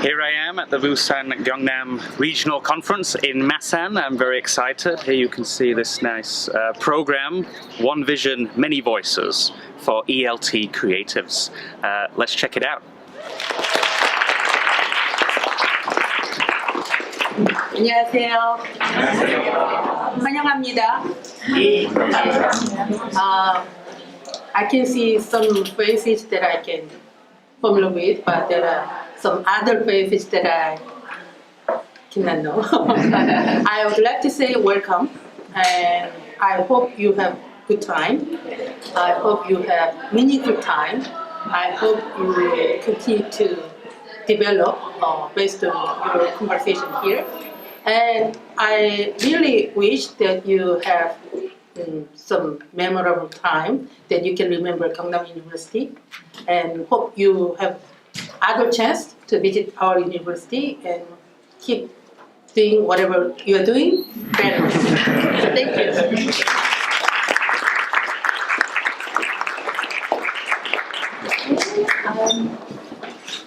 Here I am at the Busan-Gyeongnam Regional Conference in Masan. I'm very excited. Here you can see this nice program, One Vision, Many Voices for ELT Creatives. Let's check it out. 안녕하세요. 환영합니다. I can see some faces that I can familiar with, but there are some other faces that I cannot know. I would like to say welcome, and I hope you have good time. I hope you have meaningful time. I hope you will continue to develop based on your conversation here. And I really wish that you have some memorable time that you can remember Gyeongnam University, and hope you have other chance to visit our university and keep doing whatever you are doing better. So thank you.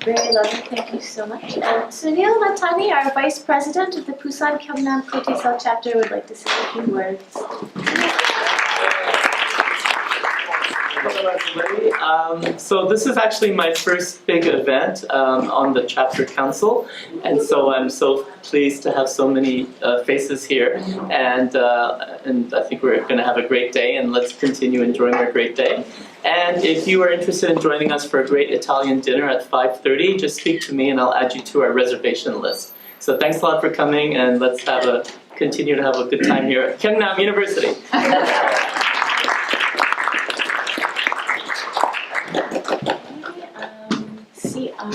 Very lovely, thank you so much. Sunil Latani, our Vice President of the Busan-Gyeongnam KOTESOL Chapter, would like to say a few words. Hello everybody. So this is actually my first big event on the chapter council, and so I'm so pleased to have so many faces here, and I think we're going to have a great day, and let's continue enjoying our great day. And if you are interested in joining us for a great Italian dinner at 5:30, just speak to me and I'll add you to our reservation list. So thanks a lot for coming, and let's continue to have a good time here at Gyeongnam University. CR,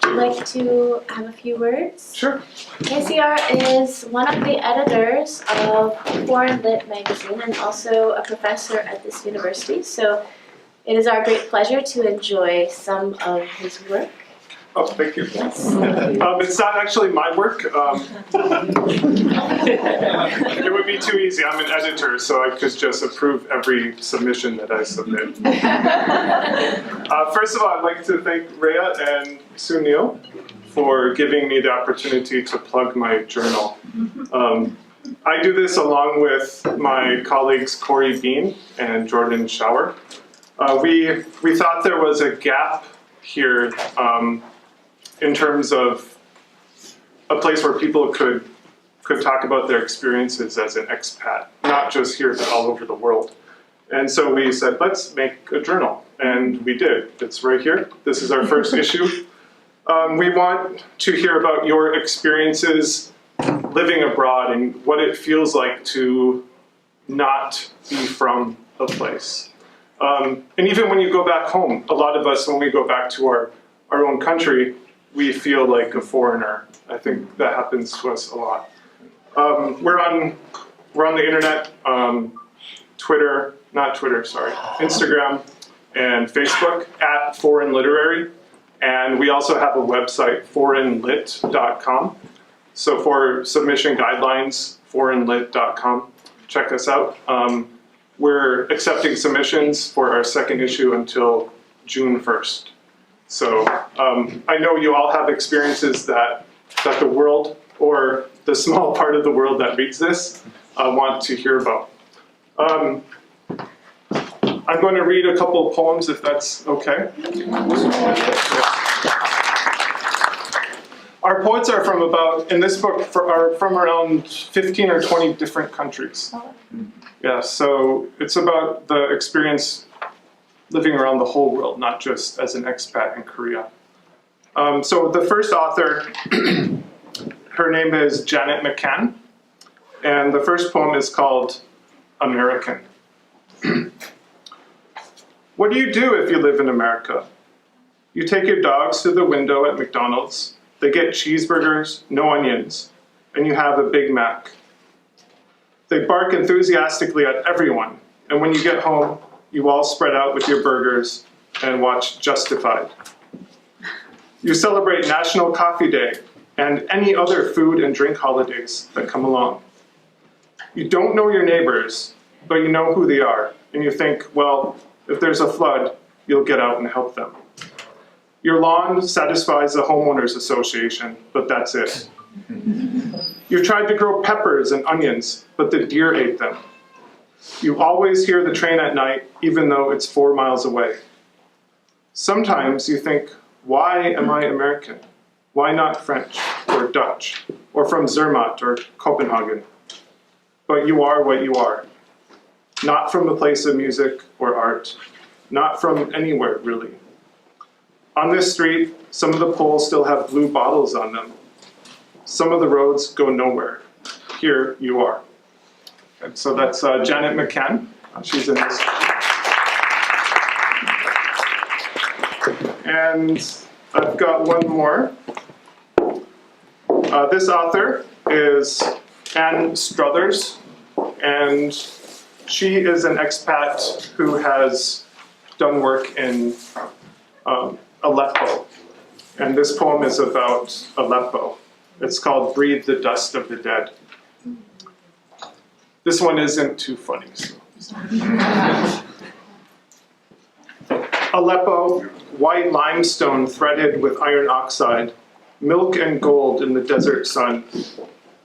would you like to have a few words? Sure. CR is one of the editors of Foreign Lit magazine and also a professor at this university. So it is our great pleasure to enjoy some of his work. Oh, thank you. Yes, thank you. It's not actually my work. It would be too easy. I'm an editor, so I could just approve every submission that I submit. First of all, I'd like to thank Rhea and Sunil for giving me the opportunity to plug my journal. I do this along with my colleagues Corey Bean and Jordan Schauer. We thought there was a gap here in terms of a place where people could talk about their experiences as an expat, not just here, but all over the world. And so we said, let's make a journal, and we did. It's right here. This is our first issue. We want to hear about your experiences living abroad and what it feels like to not be from a place. And even when you go back home, a lot of us, when we go back to our own country, we feel like a foreigner. I think that happens to us a lot. We're on the internet, Instagram and Facebook at Foreign Literary. And we also have a website, foreignlit.com. So for submission guidelines, foreignlit.com. Check us out. We're accepting submissions for our second issue until June 1st. So I know you all have experiences that the world, or the small part of the world that reads this, want to hear about. I'm going to read a couple of poems if that's okay. Our poets are from in this book, are from around 15 or 20 different countries. Yeah, so it's about the experience living around the whole world, not just as an expat in Korea. So the first author, her name is Janet McCann, and the first poem is called American. What do you do if you live in America? You take your dogs to the window at McDonald's, they get cheeseburgers, no onions, and you have a Big Mac. They bark enthusiastically at everyone, and when you get home, you all spread out with your burgers and watch Justified. You celebrate National Coffee Day and any other food and drink holidays that come along. You don't know your neighbors, but you know who they are, and you think, well, if there's a flood, you'll get out and help them. Your lawn satisfies the homeowners association, but that's it. You've tried to grow peppers and onions, but the deer ate them. You always hear the train at night, even though it's 4 miles away. Sometimes you think, why am I American? Why not French or Dutch or from Zermatt or Copenhagen? But you are what you are. Not from the place of music or art. Not from anywhere, really. On this street, some of the poles still have blue bottles on them. Some of the roads go nowhere. Here you are. And so that's Janet McCann. She's in this. And I've got one more. This author is Anne Struthers, and she is an expat who has done work in Aleppo. And this poem is about Aleppo. It's called Breathe the Dust of the Dead. This one isn't too funny. So. Aleppo, white limestone threaded with iron oxide, milk and gold in the desert sun,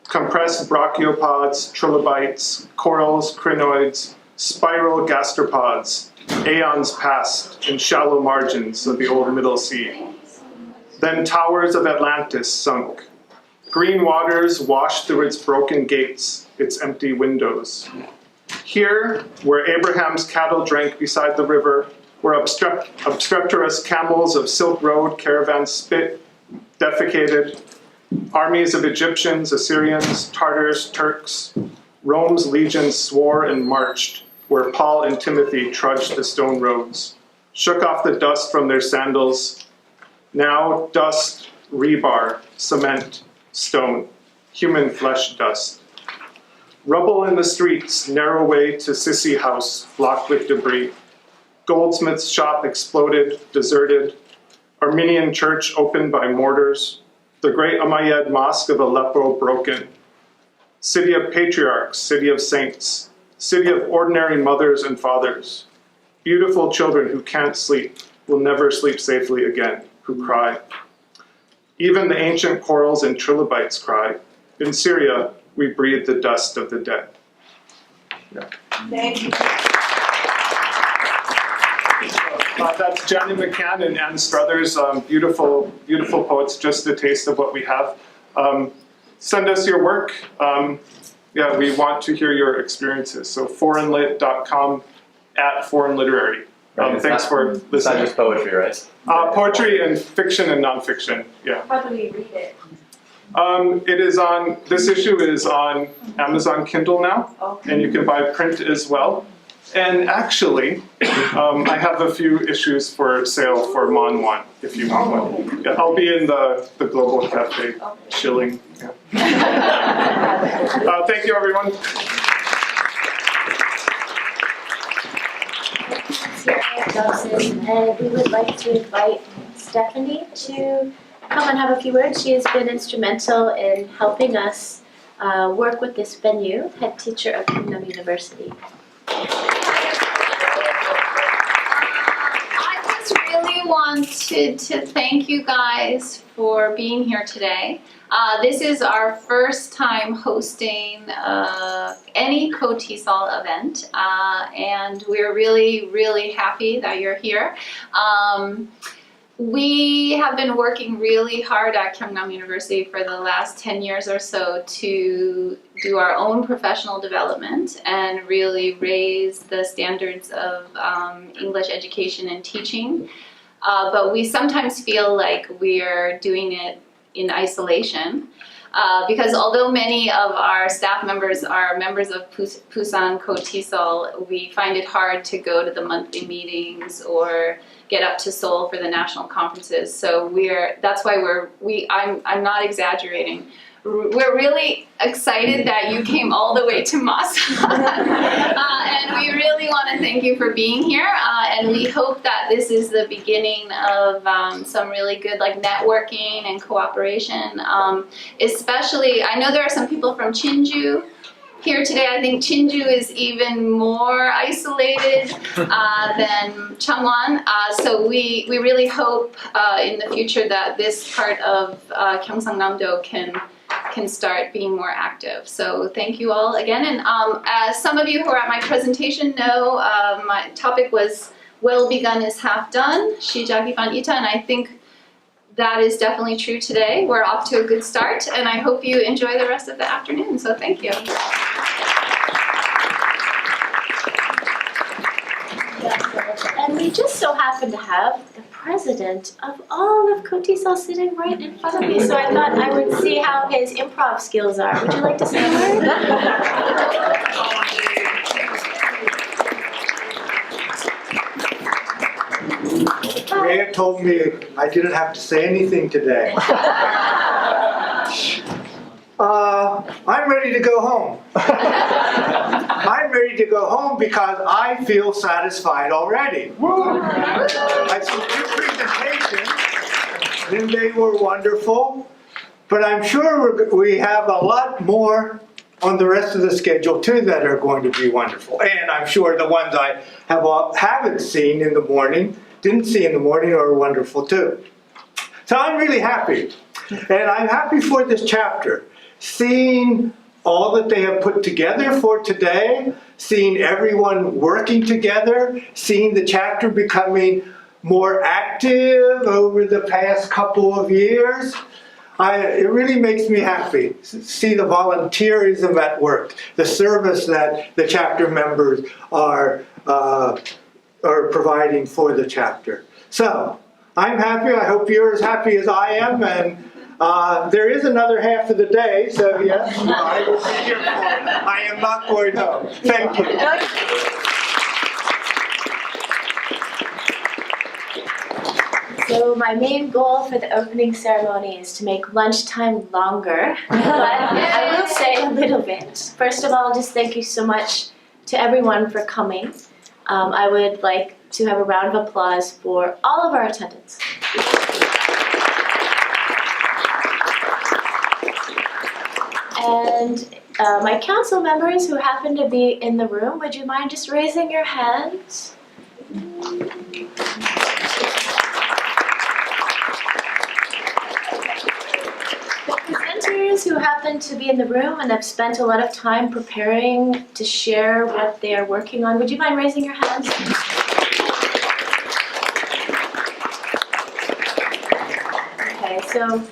compressed brachiopods, trilobites, corals, crinoids, spiral gastropods, aeons past in shallow margins of the old Middle Sea. Then towers of Atlantis sunk. Green waters washed through its broken gates, its empty windows. Here, where Abraham's cattle drank beside the river, where obstreperous camels of Silk Road caravans spit, defecated, armies of Egyptians, Assyrians, Tartars, Turks, Rome's legions swore and marched, where Paul and Timothy trudged the stone roads, shook off the dust from their sandals. Now dust, rebar, cement, stone, human flesh dust. Rubble in the streets, narrow way to Sissy House, blocked with debris. Goldsmith's shop exploded, deserted. Armenian church opened by mortars. The great Umayyad Mosque of Aleppo broken. City of patriarchs, city of saints, city of ordinary mothers and fathers. Beautiful children who can't sleep, will never sleep safely again, who cry. Even the ancient corals and trilobites cry. In Syria, we breathe the dust of the dead. Yeah. Thank you. That's Janet McCann and Anne Struthers, beautiful, beautiful poets, just a taste of what we have. Send us your work. Yeah, we want to hear your experiences. So foreignlit.com @foreignliterary. Thanks for listening. It's not just poetry, right? Poetry and fiction and nonfiction, yeah. How do we read it? It is on, this issue is on Amazon Kindle now, and you can buy print as well. And actually, I have a few issues for sale for Mon 1, if you want one. Yeah, I'll be in the Global Cafe chilling. Yeah. Thank you, everyone. And we would like to invite Stephanie to come and have a few words. She has been instrumental in helping us work with this venue, head teacher of Gyeongnam University. I just really wanted to thank you guys for being here today. This is our first time hosting any KOTESOL event, and we're really, really happy that you're here. We have been working really hard at Gyeongnam University for the last 10 years or so to do our own professional development and really raise the standards of English education and teaching. But we sometimes feel like we're doing it in isolation. Because although many of our staff members are members of Busan KOTESOL, we find it hard to go to the monthly meetings or get up to Seoul for the national conferences. So that's why I'm not exaggerating. We're really excited that you came all the way to Masan. And we really want to thank you for being here. And we hope that this is the beginning of some really good networking and cooperation. Especially, I know there are some people from Chinju here today. I think Chinju is even more isolated than Changwon. So we really hope in the future that this part of Gyeongsangnam-do can start being more active. So thank you all again. And as some of you who are at my presentation know, my topic was well begun is half done, 시작이 반 이타, and I think that is definitely true today. We're off to a good start, and I hope you enjoy the rest of the afternoon. So thank you. And we just so happen to have the president of all of KOTESOL sitting right in front of me, so I thought I would see how his improv skills are. Would you like to say a word? Rhea told me I didn't have to say anything today. I'm ready to go home. I'm ready to go home because I feel satisfied already. I've seen 2 presentations, and they were wonderful, but I'm sure we have a lot more on the rest of the schedule too that are going to be wonderful. And I'm sure the ones I haven't seen in the morning, didn't see in the morning, are wonderful too. So I'm really happy. And I'm happy for this chapter. Seeing all that they have put together for today, seeing everyone working together, seeing the chapter becoming more active over the past couple of years, it really makes me happy. See the volunteerism at work, the service that the chapter members are providing for the chapter. So, I'm happy. I hope you're as happy as I am. And there is another half of the day, so yes, I will be here for it. I am not going home. Thank you. So my main goal for the opening ceremony is to make lunchtime longer, but I will say a little bit. First of all, just thank you so much to everyone for coming. I would like to have a round of applause for all of our attendants. And my council members who happen to be in the room, would you mind just raising your hands? The presenters who happen to be in the room and have spent a lot of time preparing to share what they are working on, would you mind raising your hands? Okay, so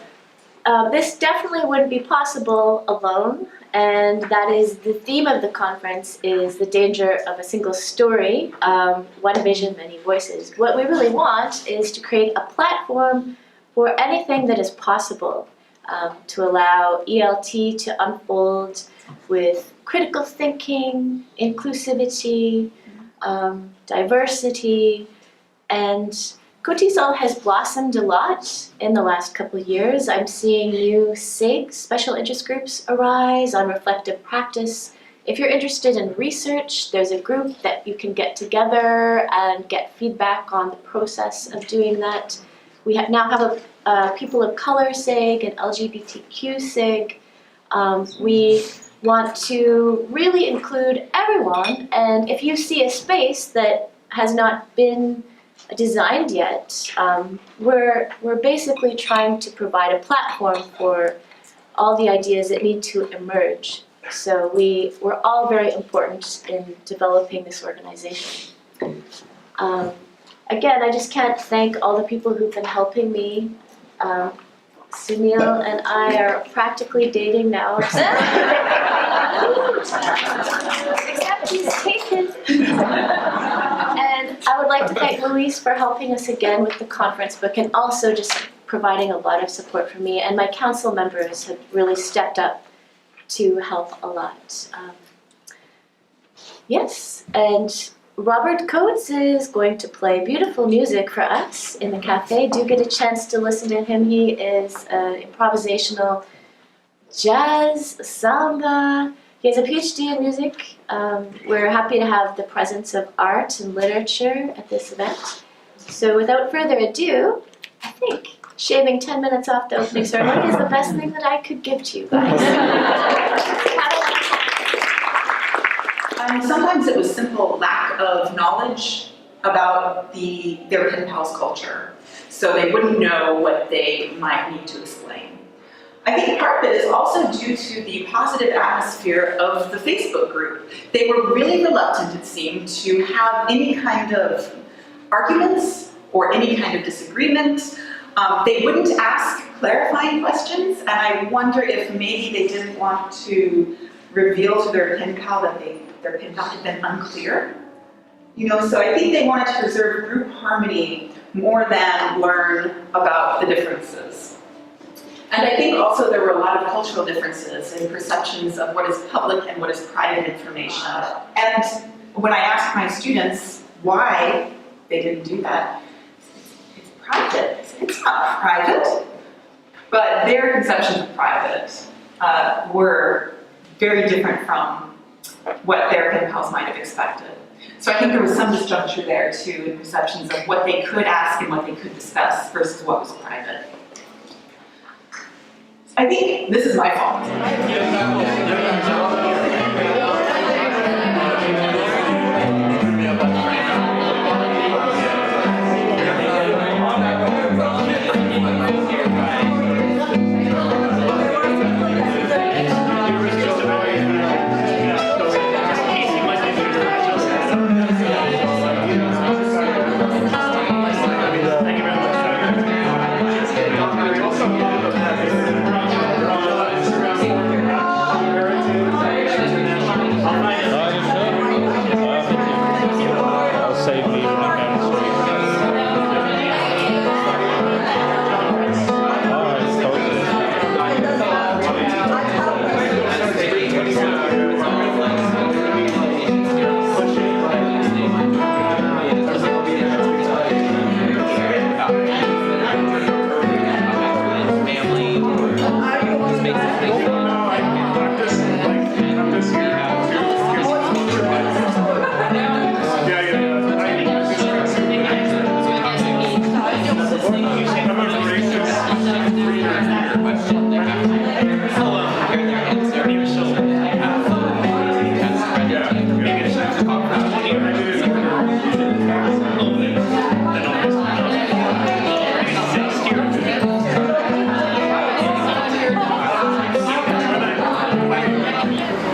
this definitely wouldn't be possible alone, and that is the theme of the conference is the danger of a single story, one vision, many voices. What we really want is to create a platform for anything that is possible, to allow ELT to unfold with critical thinking, inclusivity, diversity, and KOTESOL has blossomed a lot in the last couple of years. I'm seeing new SIG, special interest groups, arise on reflective practice. If you're interested in research, there's a group that you can get together and get feedback on the process of doing that. We now have a people of color SIG and LGBTQ SIG. We want to really include everyone, and if you see a space that has not been designed yet, we're basically trying to provide a platform for all the ideas that need to emerge. So we're all very important in developing this organization. Again, I just can't thank all the people who've been helping me. Sunil and I are practically dating now. Except he's taken. And I would like to thank Luis for helping us again with the conference book and also just providing a lot of support for me. And my council members have really stepped up to help a lot. Yes, and Robert Coates is going to play beautiful music for us in the cafe. Do get a chance to listen to him. He is an improvisational jazz, samba. He has a PhD in music. We're happy to have the presence of art and literature at this event. So without further ado, I think shaving 10 minutes off the opening ceremony is the best thing that I could give to you guys. Sometimes it was simple lack of knowledge about their pen pals culture. So they wouldn't know what they might need to explain. I think part of it is also due to the positive atmosphere of the Facebook group. They were really reluctant, it seemed, to have any kind of arguments or any kind of disagreement. They wouldn't ask clarifying questions, and I wonder if maybe they didn't want to reveal to their pen pal that their pen pal had been unclear. So I think they wanted to preserve group harmony more than learn about the differences. And I think also there were a lot of cultural differences in perceptions of what is public and what is private information. And when I asked my students why they didn't do that, it's private. It's not private. But their conceptions of private were very different from what their pen pals might have expected. So I think there was some disjuncture there too in perceptions of what they could ask and what they could discuss versus what was private. I think this is my fault.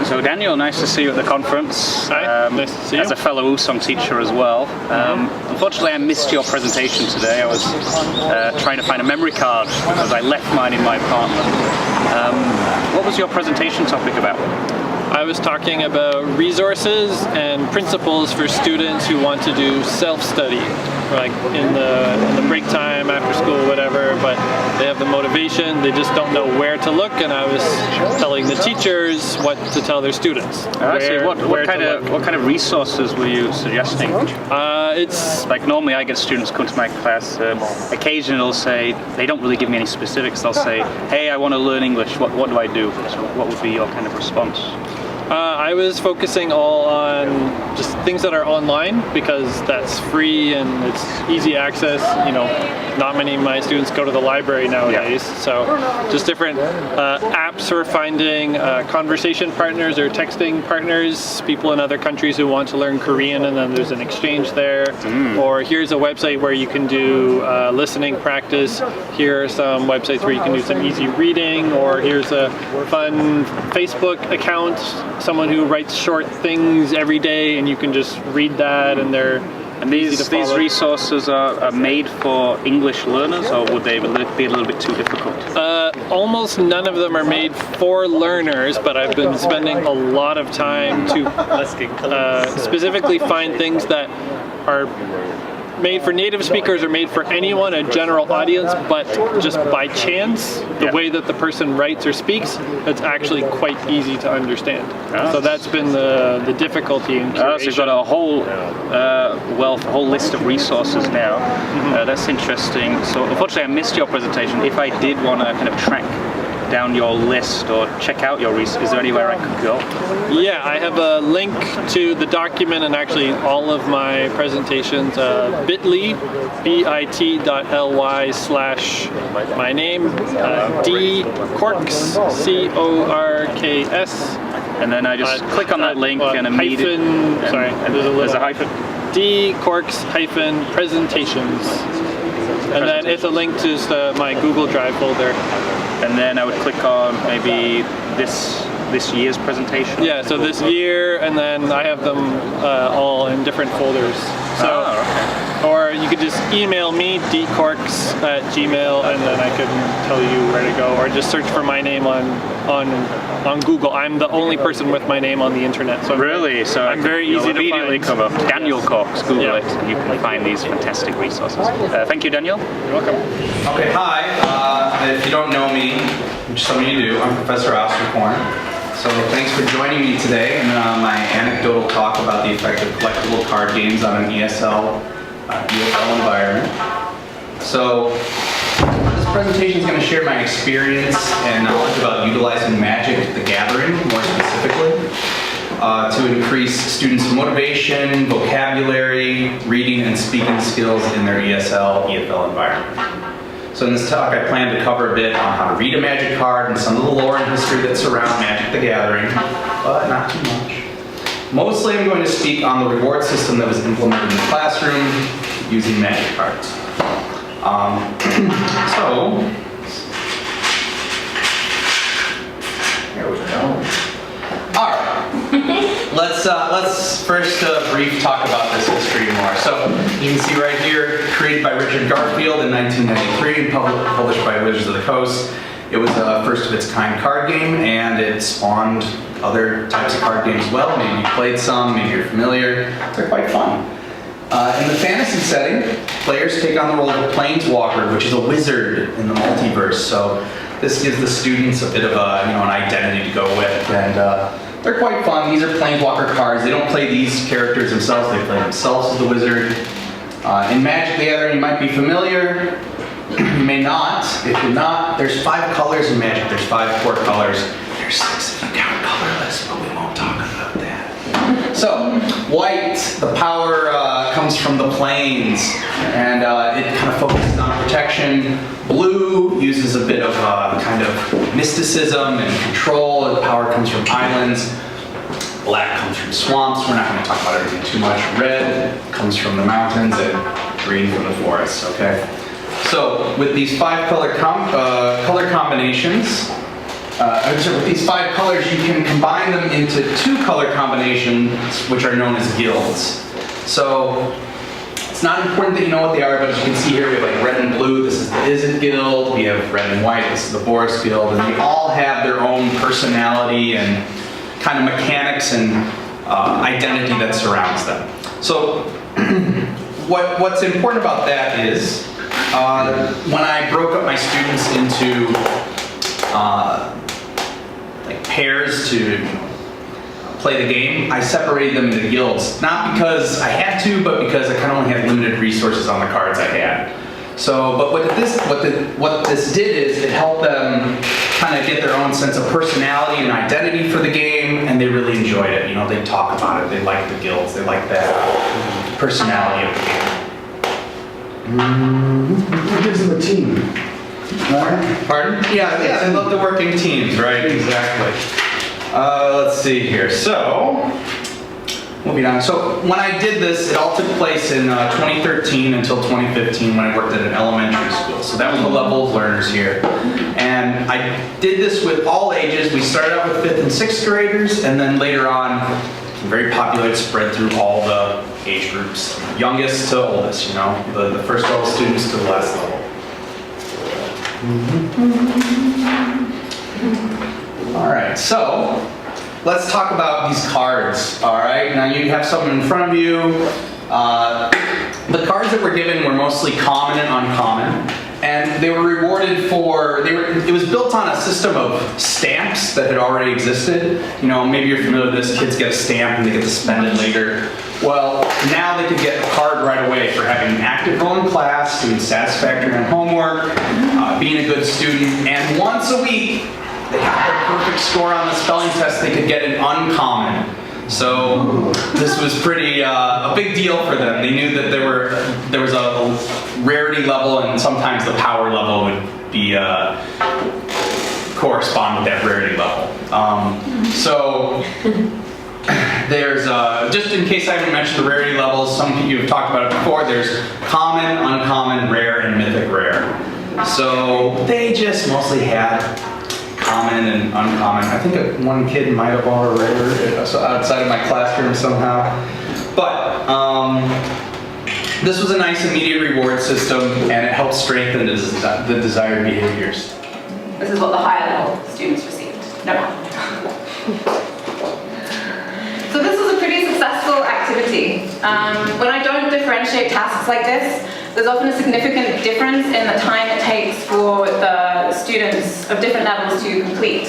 So Daniel, nice to see you at the conference. Hi, nice to see you. As a fellow Usong teacher as well. Unfortunately, I missed your presentation today. I was trying to find a memory card because I left mine in my apartment. What was your presentation topic about? I was talking about resources and principles for students who want to do self-study, like in the break time, after school, whatever, but they have the motivation, they just don't know where to look, and I was telling the teachers what to tell their students. What kind of resources were you suggesting? It's like normally I get students come to my class, occasionally they'll say, they don't really give me any specifics, they'll say, hey, I want to learn English, what do I do? So what would be your kind of response? I was focusing all on just things that are online because that's free and it's easy access. Not many of my students go to the library nowadays, so just different apps for finding conversation partners or texting partners, people in other countries who want to learn Korean, and then there's an exchange there. Or here's a website where you can do listening practice. Here are some websites where you can do some easy reading, or here's a fun Facebook account, someone who writes short things every day, and you can just read that, and they're easy to follow. These resources are made for English learners, or would they be a little bit too difficult? Almost none of them are made for learners, but I've been spending a lot of time to specifically find things that are made for native speakers or made for anyone, a general audience, but just by chance, the way that the person writes or speaks, it's actually quite easy to understand. So that's been the difficulty in curation. So you've got a whole whole list of resources now. That's interesting. So unfortunately I missed your presentation. If I did want to kind of track down your list or check out your research? Is there anywhere I could go? Yeah, I have a link to the document and actually all of my presentations, bit.ly, bit.ly/my name, dcorks, C-O-R-K-S. And then I just click on that link and immediately... There's a hyphen? dcorks-presentations. And then it's a link to my Google Drive folder. And then I would click on maybe this year's presentation? Yeah, so this year, and then I have them all in different folders. So, or you could just email me, dcorks@gmail, and then I can tell you where to go, or just search for my name on Google. I'm the only person with my name on the internet. So really? So I'm very easy to immediately find. come up. Daniel Cox, Google it, and you can find these fantastic resources. Thank you, Daniel. You're welcome. Okay, hi. If you don't know me, which some of you do, I'm Professor Osterkorn. So thanks for joining me today in my anecdotal talk about the effect of collectible card games on an ESL environment. So this presentation is going to share my experience and knowledge about utilizing Magic the Gathering, more specifically, to increase students' motivation, vocabulary, reading and speaking skills in their ESL, EFL environment. So in this talk, I plan to cover a bit on how to read a Magic card and some of the lore and history that surround Magic the Gathering, but not too much. Mostly I'm going to speak on the reward system that was implemented in the classroom using Magic cards. So, here we go. All right. Let's first brief talk about this history more. So you can see right here, created by Richard Garfield in 1993 and published by Wizards of the Coast. It was a first of its kind card game, and it spawned other types of card games as well. Maybe you played some, maybe you're familiar. They're quite fun. In the fantasy setting, players take on the role of a planeswalker, which is a wizard in the multiverse. So this gives the students a bit of an identity to go with, and they're quite fun. These are planeswalker cards. They don't play these characters themselves. They play themselves as the wizard. In Magic the Gathering, you might be familiar. You may not. If you're not, there's 5 colors in Magic. There's 5 core colors. There's 6 if you count colorless, but we won't talk about that. So, white, the power comes from the planes, and it kind of focuses on protection. Blue uses a bit of kind of mysticism and control. The power comes from islands. Black comes from swamps. We're not going to talk about everything too much. Red comes from the mountains, and green from the forests. Okay. So with these 5 color combinations, with these 5 colors, you can combine them into 2 color combinations, which are known as guilds. So it's not important that you know what they are, but as you can see here, we have like red and blue. This is the Izzet Guild. We have red and white. This is the Boris Guild, and they all have their own personality and kind of mechanics and identity that surrounds them. So what's important about that is when I broke up my students into like pairs to play the game, I separated them into guilds. Not because I had to, but because I kind of only had limited resources on the cards I had. So, but what this did is it helped them kind of get their own sense of personality and identity for the game, and they really enjoyed it. You know, they talk about it. They like the guilds. They like that personality of the game. It gives them a team. Pardon? Yeah, they love to work in teams, right? Exactly. Let's see here. So, moving on. So, when I did this, it all took place in 2013 until 2015 when I worked at an elementary school. So that was the level of learners here. And I did this with all ages. We started out with 5th and 6th graders, and then later on, very popular, it spread through all the age groups. Youngest to oldest, you know, the first level students to the last level. All right, so let's talk about these cards. All right, now you have something in front of you. The cards that were given were mostly common and uncommon, and they were rewarded for. It was built on a system of stamps that had already existed. You know, maybe you're familiar with this. Kids get a stamp and they get to spend it later. Well, now they could get a card right away for having an active role in class, doing satisfactory on homework, being a good student, and once a week, they got their perfect score on the spelling test, they could get an uncommon. So this was pretty a big deal for them. They knew that there was a rarity level, and sometimes the power level would be correspond with that rarity level. So there's just in case I haven't mentioned the rarity levels, some of you have talked about it before. There's common, uncommon, rare, and mythic rare. So they just mostly had common and uncommon. I think one kid might have bought a rare outside of my classroom somehow. But this was a nice immediate reward system, and it helped strengthen the desired behaviors. This is what the higher level students received. No. So this was a pretty successful activity. When I don't differentiate tasks like this, there's often a significant difference in the time it takes for the students of different levels to complete.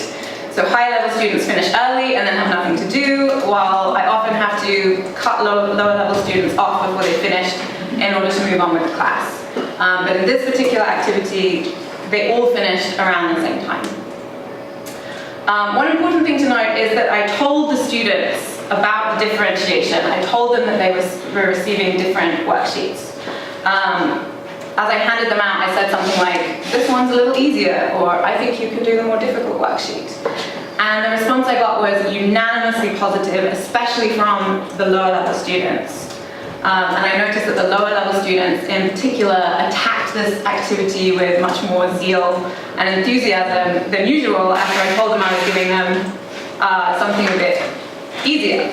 So high level students finish early and then have nothing to do, while I often have to cut lower level students off before they finish in order to move on with the class. But in this particular activity, they all finished around the same time. One important thing to note is that I told the students about the differentiation. I told them that they were receiving different worksheets. As I handed them out, I said something like, this one's a little easier, or I think you can do the more difficult worksheet. And the response I got was unanimously positive, especially from the lower level students. And I noticed that the lower level students in particular attacked this activity with much more zeal and enthusiasm than usual after I told them I was giving them something a bit easier.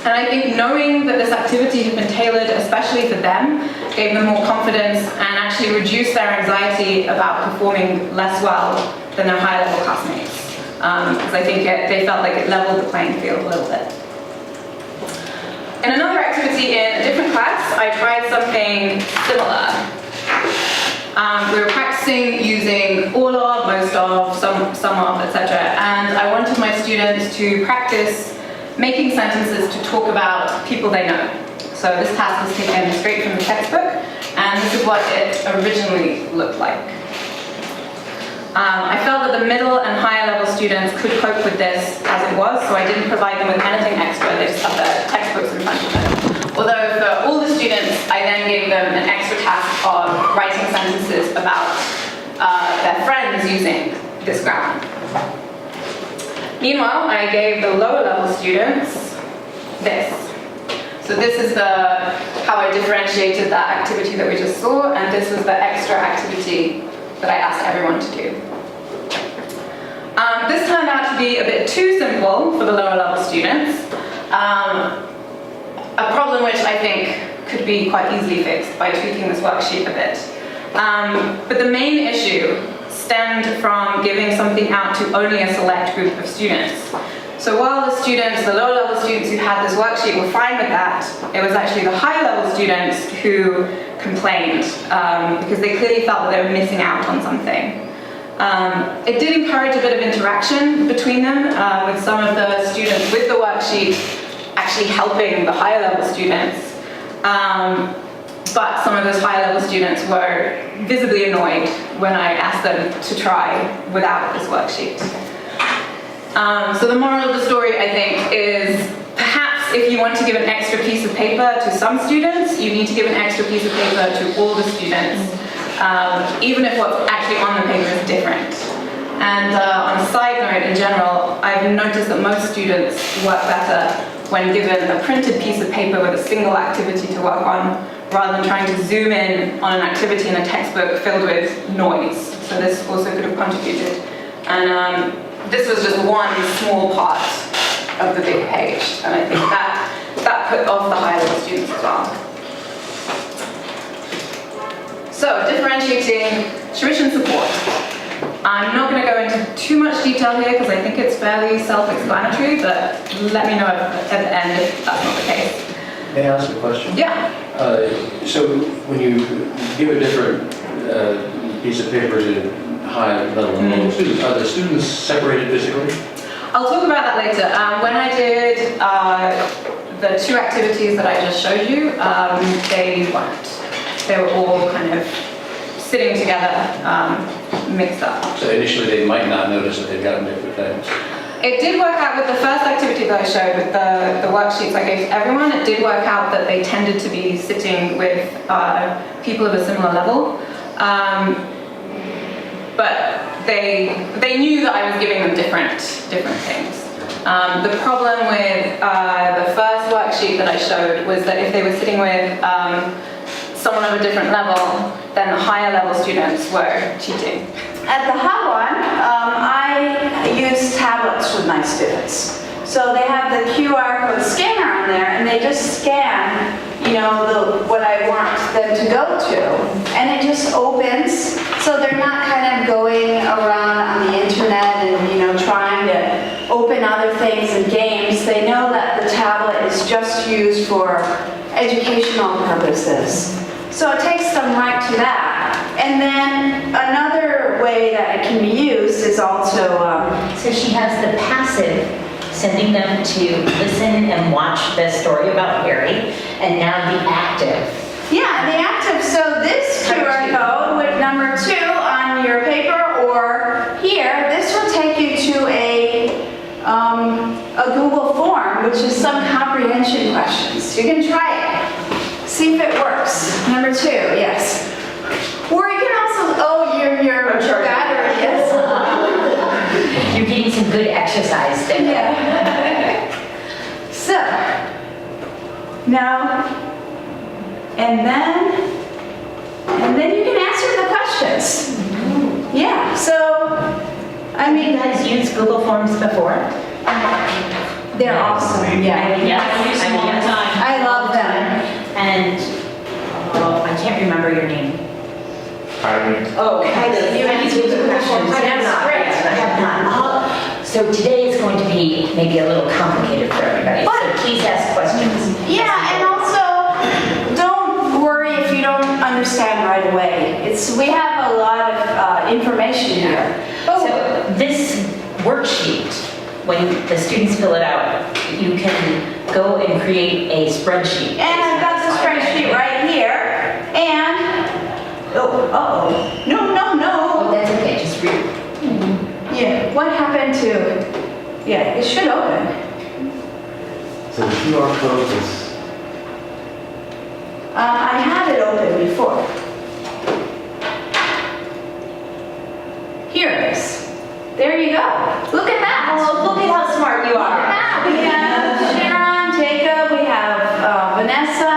And I think knowing that this activity had been tailored especially for them gave them more confidence and actually reduced their anxiety about performing less well than their higher level classmates. Because I think they felt like it leveled the playing field a little bit. In another activity in a different class, I tried something similar. We were practicing using all of, most of, some of, etc. And I wanted my students to practice making sentences to talk about people they know. So this task was taken straight from the textbook, and this is what it originally looked like. I felt that the middle and higher level students could cope with this as it was, so I didn't provide them with anything extra. They just had their textbooks in front of them. Although for all the students, I then gave them an extra task of writing sentences about their friends using this grammar. Meanwhile, I gave the lower level students this. So this is how I differentiated that activity that we just saw, and this was the extra activity that I asked everyone to do. This turned out to be a bit too simple for the lower level students, a problem which I think could be quite easily fixed by tweaking this worksheet a bit. But the main issue stemmed from giving something out to only a select group of students. So while the lower level students who had this worksheet were fine with that, it was actually the high level students who complained because they clearly felt that they were missing out on something. It did encourage a bit of interaction between them, with some of the students with the worksheet actually helping the higher level students. But some of those higher level students were visibly annoyed when I asked them to try without this worksheet. So the moral of the story, I think, is perhaps if you want to give an extra piece of paper to some students, you need to give an extra piece of paper to all the students, even if what's actually on the paper is different. And on a side note, in general, I've noticed that most students work better when given a printed piece of paper with a single activity to work on, rather than trying to zoom in on an activity in a textbook filled with noise. So this also could have contributed. And this was just one small part of the big page, and I think that put off the higher level students as well. So, differentiating tuition support. I'm not going to go into too much detail here because I think it's fairly self-explanatory, but let me know at the end if that's not the case. May I ask a question? Yeah. So when you give a different piece of paper to high level and low students, are the students separated physically? I'll talk about that later. When I did the two activities that I just showed you, they weren't. They were all kind of sitting together mix up. So initially they might not notice that they've got different things. It did work out with the first activity that I showed with the worksheets I gave to everyone. It did work out that they tended to be sitting with people of a similar level. But they knew that I was giving them different things. The problem with the first worksheet that I showed was that if they were sitting with someone of a different level, then the higher level students were cheating. At the hot one, I use tablets with my students. So they have the QR code scanner on there, and they just scan, what I want them to go to, and it just opens. So they're not kind of going around on the internet and trying to open other things and games. They know that the tablet is just used for educational purposes. So it takes them right to that. And then another way that it can be used is also... So she has the passive, sending them to listen and watch the story about Harry, and now the active. Yeah, the active. So this QR code with number 2 on your paper or here, this will take you to a Google form, which is some comprehension questions. You can try it. See if it works. Number 2, yes. Or you can also, your battery, yes. You're getting some good exercise there. Yeah. So, now, and then you can answer the questions. Yeah, so, I mean... You guys used Google Forms before? They're awesome, yeah. I love them. And I can't remember your name. Oh, you answered the questions. I have not. So today is going to be maybe a little complicated for everybody, so please ask questions. Yeah, and also, don't worry if you don't understand right away. We have a lot of information here. So this worksheet, when the students fill it out, you can go and create a spreadsheet. And I've got the spreadsheet right here, and no. Oh, that's okay, just read. Yeah, what happened to, it should open. So the QR code is... I had it open before. Here it is. There you go. Look at that. Oh, look at how smart you are. Look at that. We have Sharon, Jacob, we have Vanessa,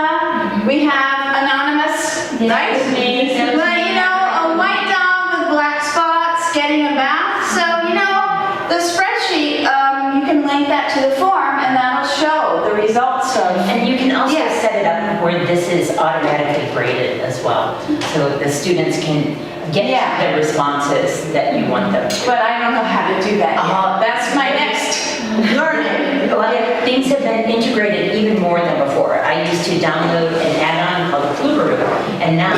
we have Anonymous. Nice. But a white dog with black spots getting a bath. So, the spreadsheet, you can link that to the form and that'll show the results of... And you can also set it up where this is automatically graded as well. So the students can get the responses that you want them to. But I don't know how to do that yet. That's my next learning. Things have been integrated even more than before. I used to download an add-on called Flubaroo, and now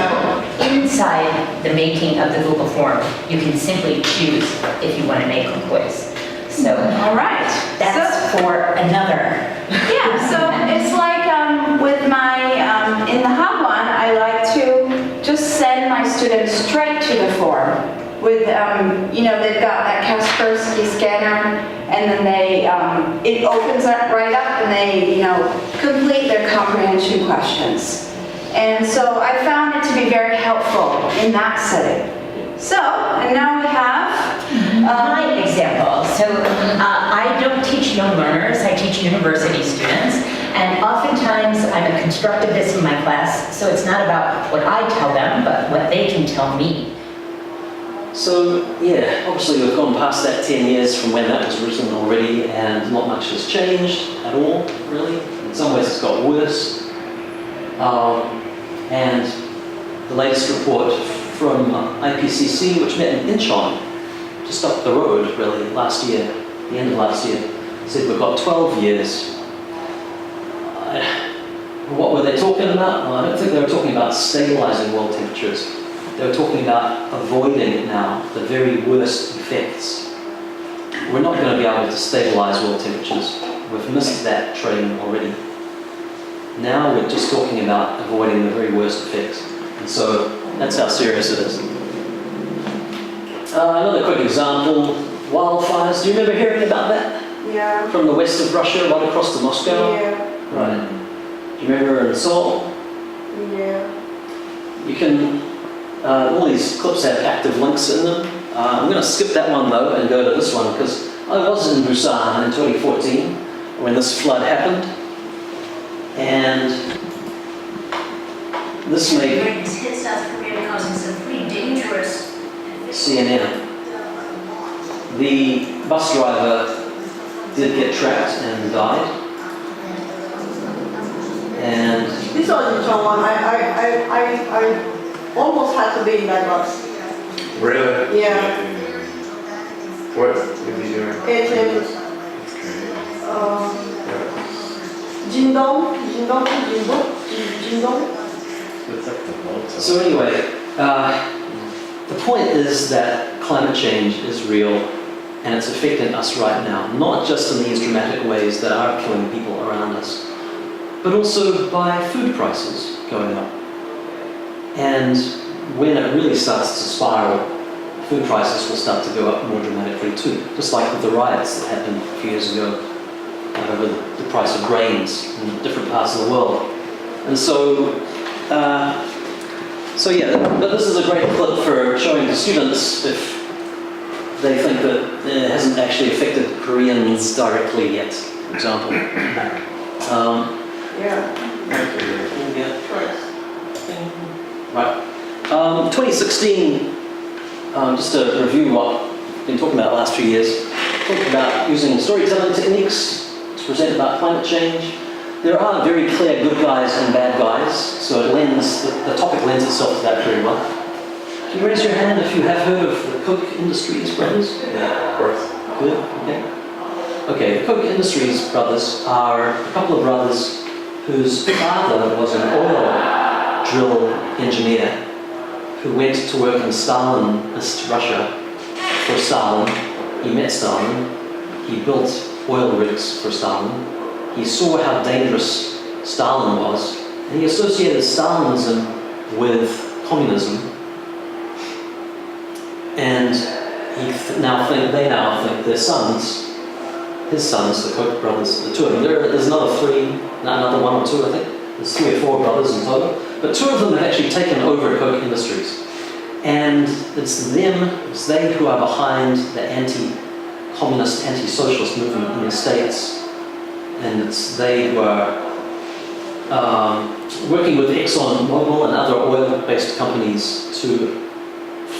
inside the making of the Google form, you can simply choose if you want to make a quiz. So, all right, that's for another. Yeah, so it's like with my, in the Hub one, I like to just send my students straight to the form. With, they've got that Kaspersky scanner, and then it opens up right up, and they, complete their comprehension questions. And so I found it to be very helpful in that setting. So, and now we have my example. So I don't teach young learners, I teach university students, and oftentimes I'm a constructivist in my class, so it's not about what I tell them, but what they can tell me. So obviously we've gone past that 10 years from when that was written already, and not much has changed at all, really. In some ways it's got worse. And the latest report from IPCC, which met in Incheon, just up the road really, last year, the end of last year, said we've got 12 years. What were they talking about? Well, I don't think they were talking about stabilizing world temperatures. They were talking about avoiding now the very worst effects. We're not going to be able to stabilize world temperatures. We've missed that train already. Now we're just talking about avoiding the very worst effects. And so that's how serious it is. Another quick example, wildfires. Do you remember hearing about that? Yeah. From the west of Russia, right across to Moscow? Yeah. Right. Do you remember in Seoul? Yeah. You can, all these clips have active links in them. I'm going to skip that one though and go to this one because I was in Busan in 2014 when this flood happened. And this made hit South Korea, causing some pretty dangerous. CNN. The bus driver did get trapped and died. And This was in Chongwon. I almost had to be in that bus. Really? Yeah. What is he doing? It's in Jindong. so anyway, the point is that climate change is real and it's affecting us right now, not just in these dramatic ways that are killing people around us, but also by food prices going up. And when it really starts to spiral, food prices will start to go up more dramatically too, just like with the riots that happened a few years ago over the price of grains in different parts of the world. And so, yeah, but this is a great clip for showing to students if they think that it hasn't actually affected Koreans directly yet, for example. Right. 2016, just to review what we've been talking about the last few years, talking about using storytelling techniques to present about climate change. There are very clear good guys and bad guys, so it lends, the topic lends itself to that very well. Can you raise your hand if you have heard of the Koch Industries brothers? Yeah, of course. Good, okay. Okay, the Koch Industries brothers are a couple of brothers whose father was an oil drill engineer who went to work in Stalinist Russia for Stalin. He met Stalin, he built oil rigs for Stalin, he saw how dangerous Stalin was, and he associated Stalinism with communism. And they now think their sons, his sons, the Koch brothers, the two of them, there's another one or two I think, there's 3 or 4 brothers in total, but 2 of them have actually taken over Koch Industries. And it's they who are behind the anti-communist, anti-socialist movement in the States. And it's they who are working with ExxonMobil and other oil-based companies to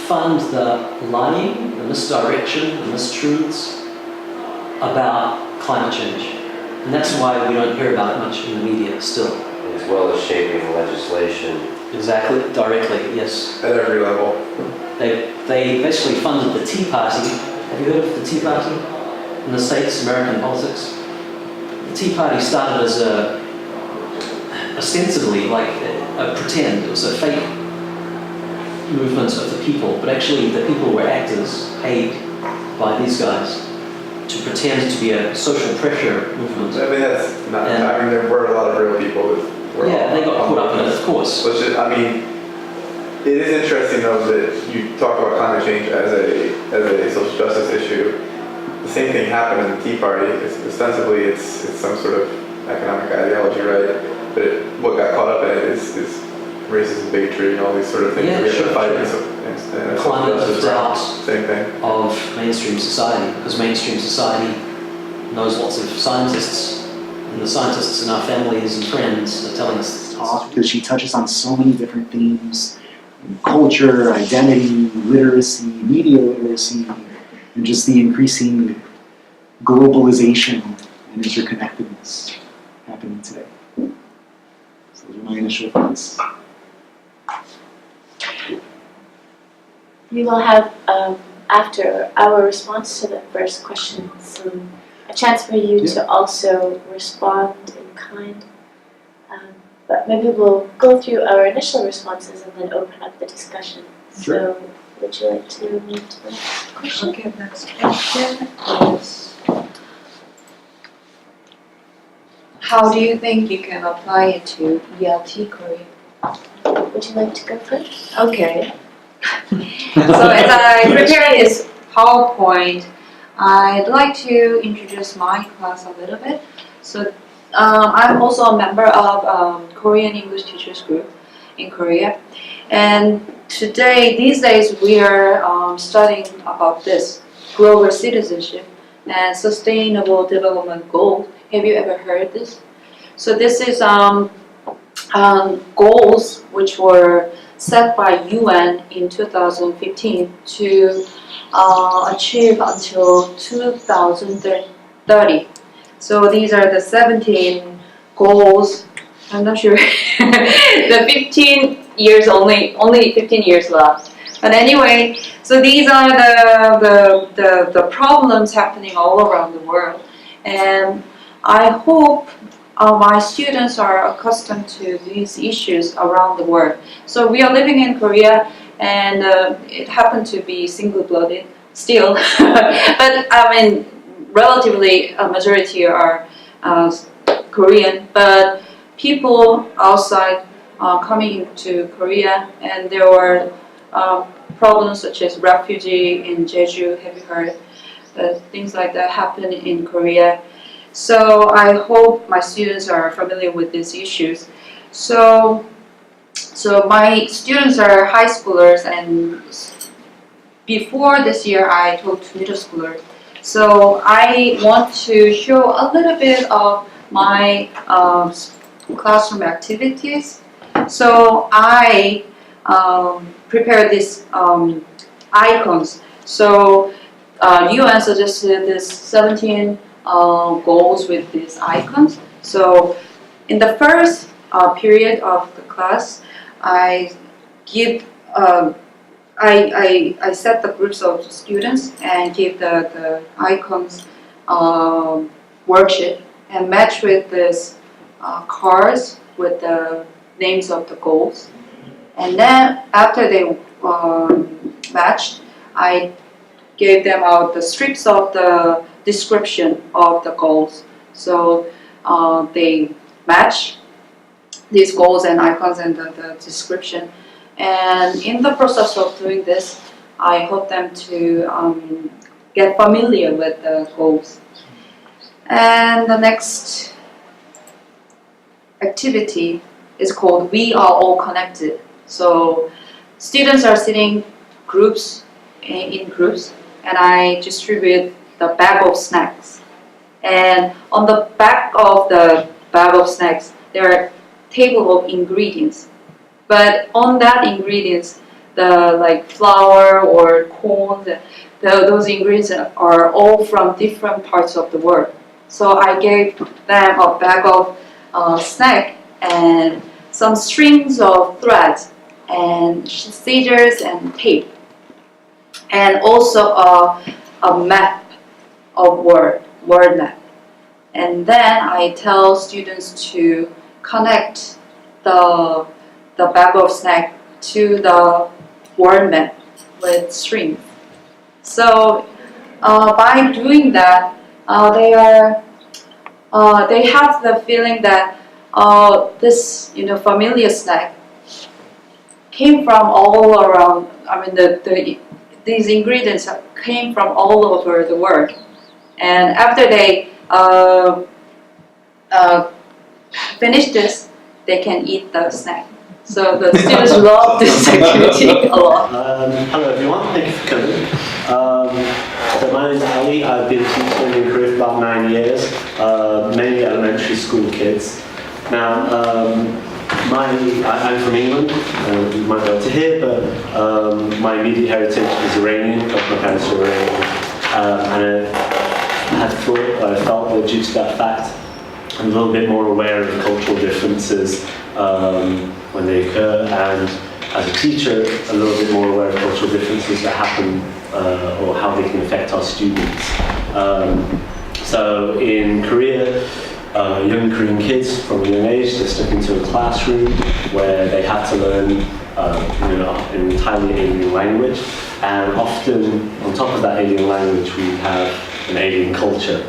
fund the lying, the misdirection, the mistruths about climate change. And that's why we don't hear about it much in the media still. As well as shaping legislation. Exactly, directly, yes. At every level. They basically funded the Tea Party. Have you heard of the Tea Party in the States, American politics? The Tea Party started as ostensibly like a pretend, it was a fake movement of the people, but actually the people were actors paid by these guys to pretend to be a social pressure movement. I mean, that's not, there were a lot of real people that were they got caught up in it, of course. Which is, I mean, it is interesting though that you talk about climate change as a social justice issue. The same thing happened in the Tea Party. Ostensibly, it's some sort of economic ideology, right? But what got caught up in it is racism, bigotry, and all these sort of things. Yeah, we have sure, to fight sure. and Climate of doubt same thing. of mainstream society, because mainstream society knows lots of scientists, and the scientists in our families and friends are telling us this. Because she touches on so many different themes: culture, identity, literacy, media literacy, and just the increasing globalization and interconnectedness happening today. So those are my initial thoughts. We will have, after our response to the first question, a chance for you to also respond in kind. But maybe we'll go through our initial responses and then open up the discussion. Sure. So, would you like to move to the next question? Okay, next question is, how do you think you can apply it to ELT Korea? Would you like to go first? Okay. So as I prepare this PowerPoint, I'd like to introduce my class a little bit. So I'm also a member of Korean English Teachers Group in Korea. And these days, we are studying about this, global citizenship and sustainable development goals. Have you ever heard this? So this is goals which were set by UN in 2015 to achieve until 2030. So these are the 17 goals. I'm not sure. The 15 years only 15 years left. But anyway, so these are the problems happening all around the world, and I hope my students are accustomed to these issues around the world. So we are living in Korea, and it happened to be single-blooded still, but I mean, relatively a majority are Korean, but people outside coming into Korea, and there were problems such as refugee in Jeju. Have you heard? Things like that happen in Korea. So I hope my students are familiar with these issues. So my students are high schoolers, and before this year I taught middle schoolers. So I want to show a little bit of my classroom activities. So I prepared these icons. So UN suggested this 17 goals with these icons. So in the first period of the class, I give I set the groups of students and give the icons worksheet and match with this cards with the names of the goals. And then after they matched, I gave them out the strips of the description of the goals. So they match these goals and icons and the description. And in the process of doing this, I hope them to get familiar with the goals. And the next activity is called We Are All Connected. So students are sitting groups in groups, and I distribute the bag of snacks. And on the back of the bag of snacks, there are a table of ingredients. But on that ingredients, the like flour or corn, those ingredients are all from different parts of the world. So I gave them a bag of snack and some strings of threads and scissors and tape, and also a map of word map. And then I tell students to connect the bag of snack to the word map with strings. So by doing that, they have the feeling that this familiar snack came from all around. I mean, these ingredients came from all over the world. And after they finish this, they can eat the snack. So the students love this activity a lot. Hello everyone, thank you for coming. So my name is Ali. I've been teaching in Korea for about 9 years, mainly elementary school kids. Now, I'm from England, you might be able to hear, but my immediate heritage is Iranian, both my parents are Iranian. And I felt that due to that fact, I'm a little bit more aware of the cultural differences when they occur, and as a teacher, a little bit more aware of cultural differences that happen or how they can affect our students. So in Korea, young Korean kids from a young age, they're stuck into a classroom where they have to learn an entirely alien language, and often on top of that alien language we have an alien culture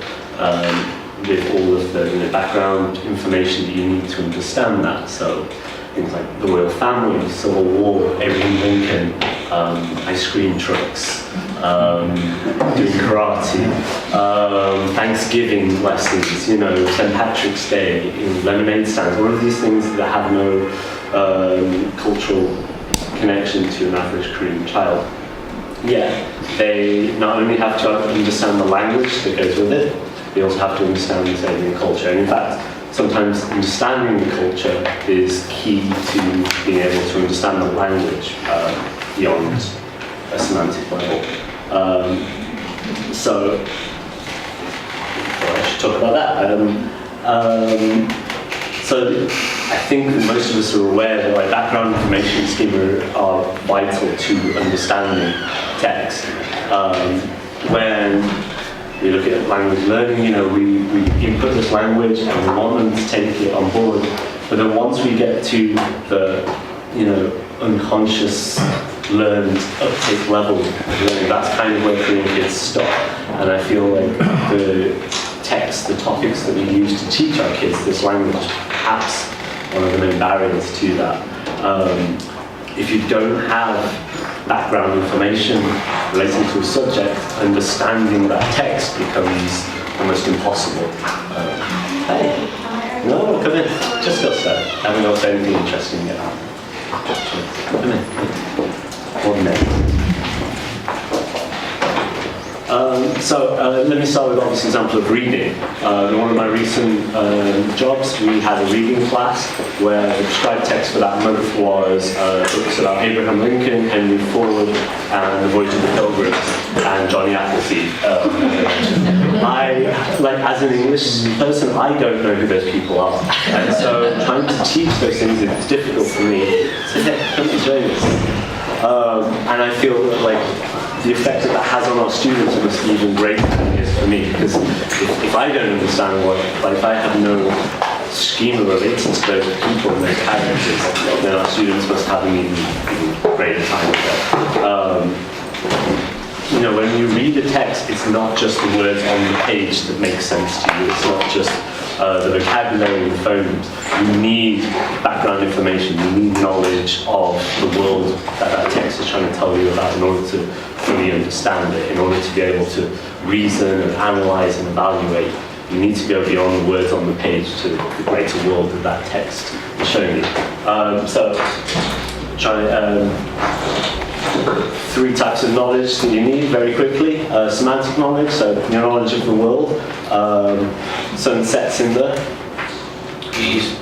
with all of the background information that you need to understand that. So things like the royal family, Civil War, Abraham Lincoln, ice cream trucks, doing karate, Thanksgiving lessons, you know, St. Patrick's Day, lemonade stands, all of these things that have no cultural connection to an average Korean child. Yeah, they not only have to understand the language that goes with it, they also have to understand the Korean culture. And in fact, sometimes understanding the culture is key to being able to understand the language beyond a semantic level. So, I should talk about that. So I think that most of us are aware that like background information schema are vital to understanding text. When we look at language learning, you know, we input this language and we want them to take it on board. But then once we get to the, you know, unconscious learned uptake level of learning, that's kind of where Korean kids stop. And I feel like the text, the topics that we use to teach our kids this language, perhaps one of the main barriers to that. If you don't have background information relating to a subject, understanding that text becomes almost impossible. Hey, no, come in. Just got started. I haven't got anything interesting yet. Come in. 1 minute. Let me start with obvious example of reading. In one of my recent jobs, we had a reading class where the prescribed text for that month was books about Abraham Lincoln, Henry Ford, and The Voyage of the Pilgrims, and Johnny Appleseed. As an English person, I don't know who those people are, and so trying to teach those things is difficult for me. So yeah, come to join us. And I feel that the effect that has on our students is even greater than it is for me, because if I don't understand if I have no schema related to those people and those characters, then our students must have an even greater time with it. You know, when you read a text, it's not just the words on the page that make sense to you. It's not just the vocabulary and phonemes. You need background information. You need knowledge of the world that text is trying to tell you about in order to fully understand it, in order to be able to reason and analyze and evaluate. You need to go beyond the words on the page to the greater world that text is showing you. Three types of knowledge that you need very quickly. Semantic knowledge, so your knowledge of the world. Sunsets in the east.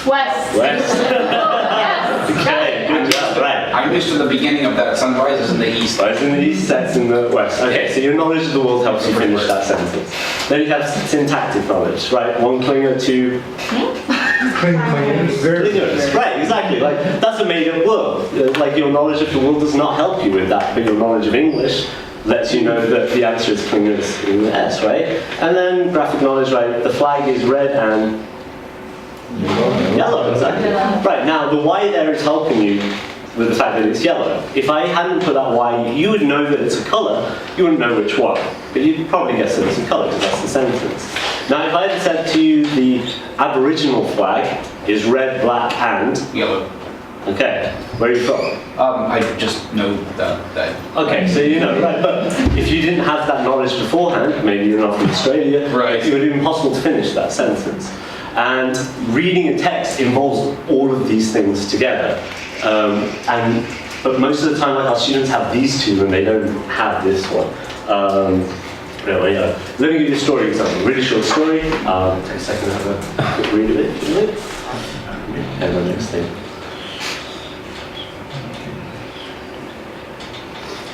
West. Okay, good job, right. I missed the beginning of that. Sun rises in the east. Rises in the east, sets in the west. Okay, so your knowledge of the world helps you finish that sentence. Then you have syntactic knowledge, right? One clinger, two... Clingers, right, exactly. That's a made-up word. Your knowledge of the world does not help you with that, but your knowledge of English lets you know that the answer is clingers in the S, right? And then graphic knowledge, right? The flag is red and yellow, exactly. Right, now the Y there is helping you with the fact that it's yellow. If I hadn't put that Y, you would know that it's a colour, you wouldn't know which one. But you'd probably guess that it's a colour because that's the sentence. Now if I had said to you the Aboriginal flag is red, black and... yellow. Okay, where are you from? I just know that. Okay, so you know, right, but if you didn't have that knowledge beforehand, maybe you're not from Australia, right, it would be impossible to finish that sentence. And reading a text involves all of these things together. But most of the time, our students have these two and they don't have this one. Let me give you a story example. A really short story. Take a second to have a quick read of it. And the next thing.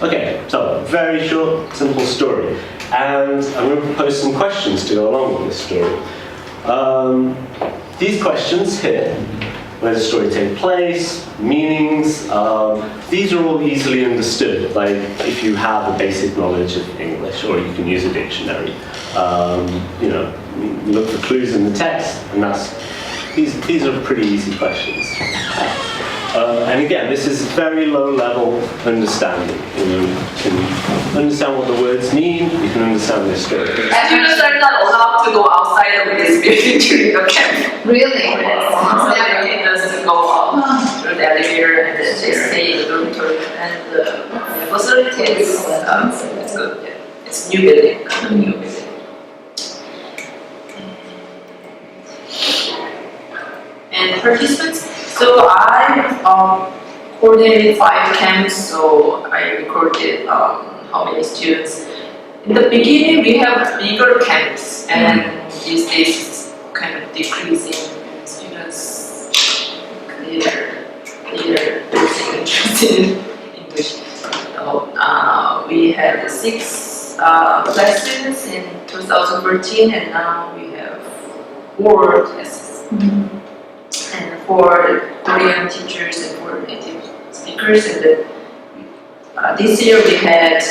Okay, so very short, simple story. And I'm going to propose some questions to go along with this story. These questions here, where does the story take place, meanings, these are all easily understood, like if you have a basic knowledge of English, or you can use a dictionary. You look for clues in the text, and these are pretty easy questions. And again, this is very low-level understanding. You can understand what the words mean, you can understand the story. Students are not allowed to go outside of this building during the camp. Really? It's never to go out through the elevator and then they stay in the dormitory. and the facilities, it's good. Yeah. It's new building, kind of new building. And participants, so I coordinated 5 camps, so I recorded how many students. In the beginning, we have bigger camps, and these days it's kind of decreasing. Students later losing interest in English. So we had 6 lessons in 2014, and now we have 4 classes. And for Korean teachers and for native speakers, and this year we had.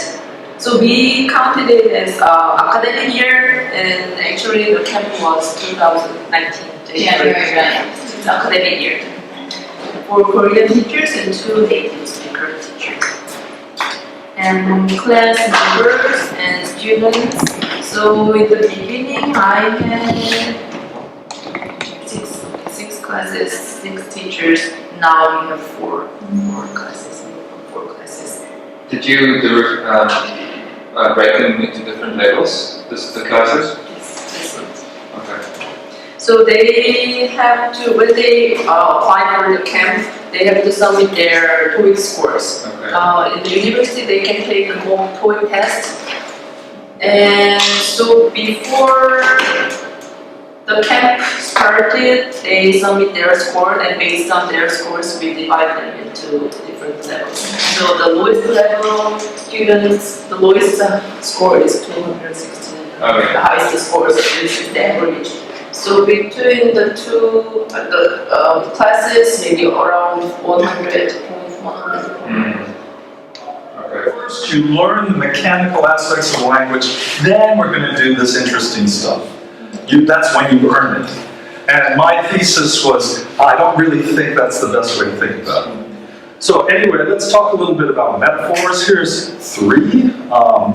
So we counted it as academic year, and actually the camp was 2019. Yeah, right. It's academic year. For Korean teachers and 2 native speaker teachers. And class members and students. So in the beginning, I had 6 classes, 6 teachers. Now we have 4 classes. 4 classes. Did you break them into different levels, the classes? Yes. Okay. So they have to, when they apply for the camp, they have to submit their TOEIC scores. Okay. In the university, they can take a mock TOEIC test. And so before the camp started, they submit their score, and based on their scores, we divide them into different levels. So the lowest level students, the lowest score is 260. Okay. The highest score is the average. So between the 2 classes, maybe around 100 points. First, you learn the mechanical aspects of the language, then we're going to do this interesting stuff. That's when you earn it. And my thesis was, I don't really think that's the best way to think about it. So anyway, let's talk a little bit about metaphors. Here's 3.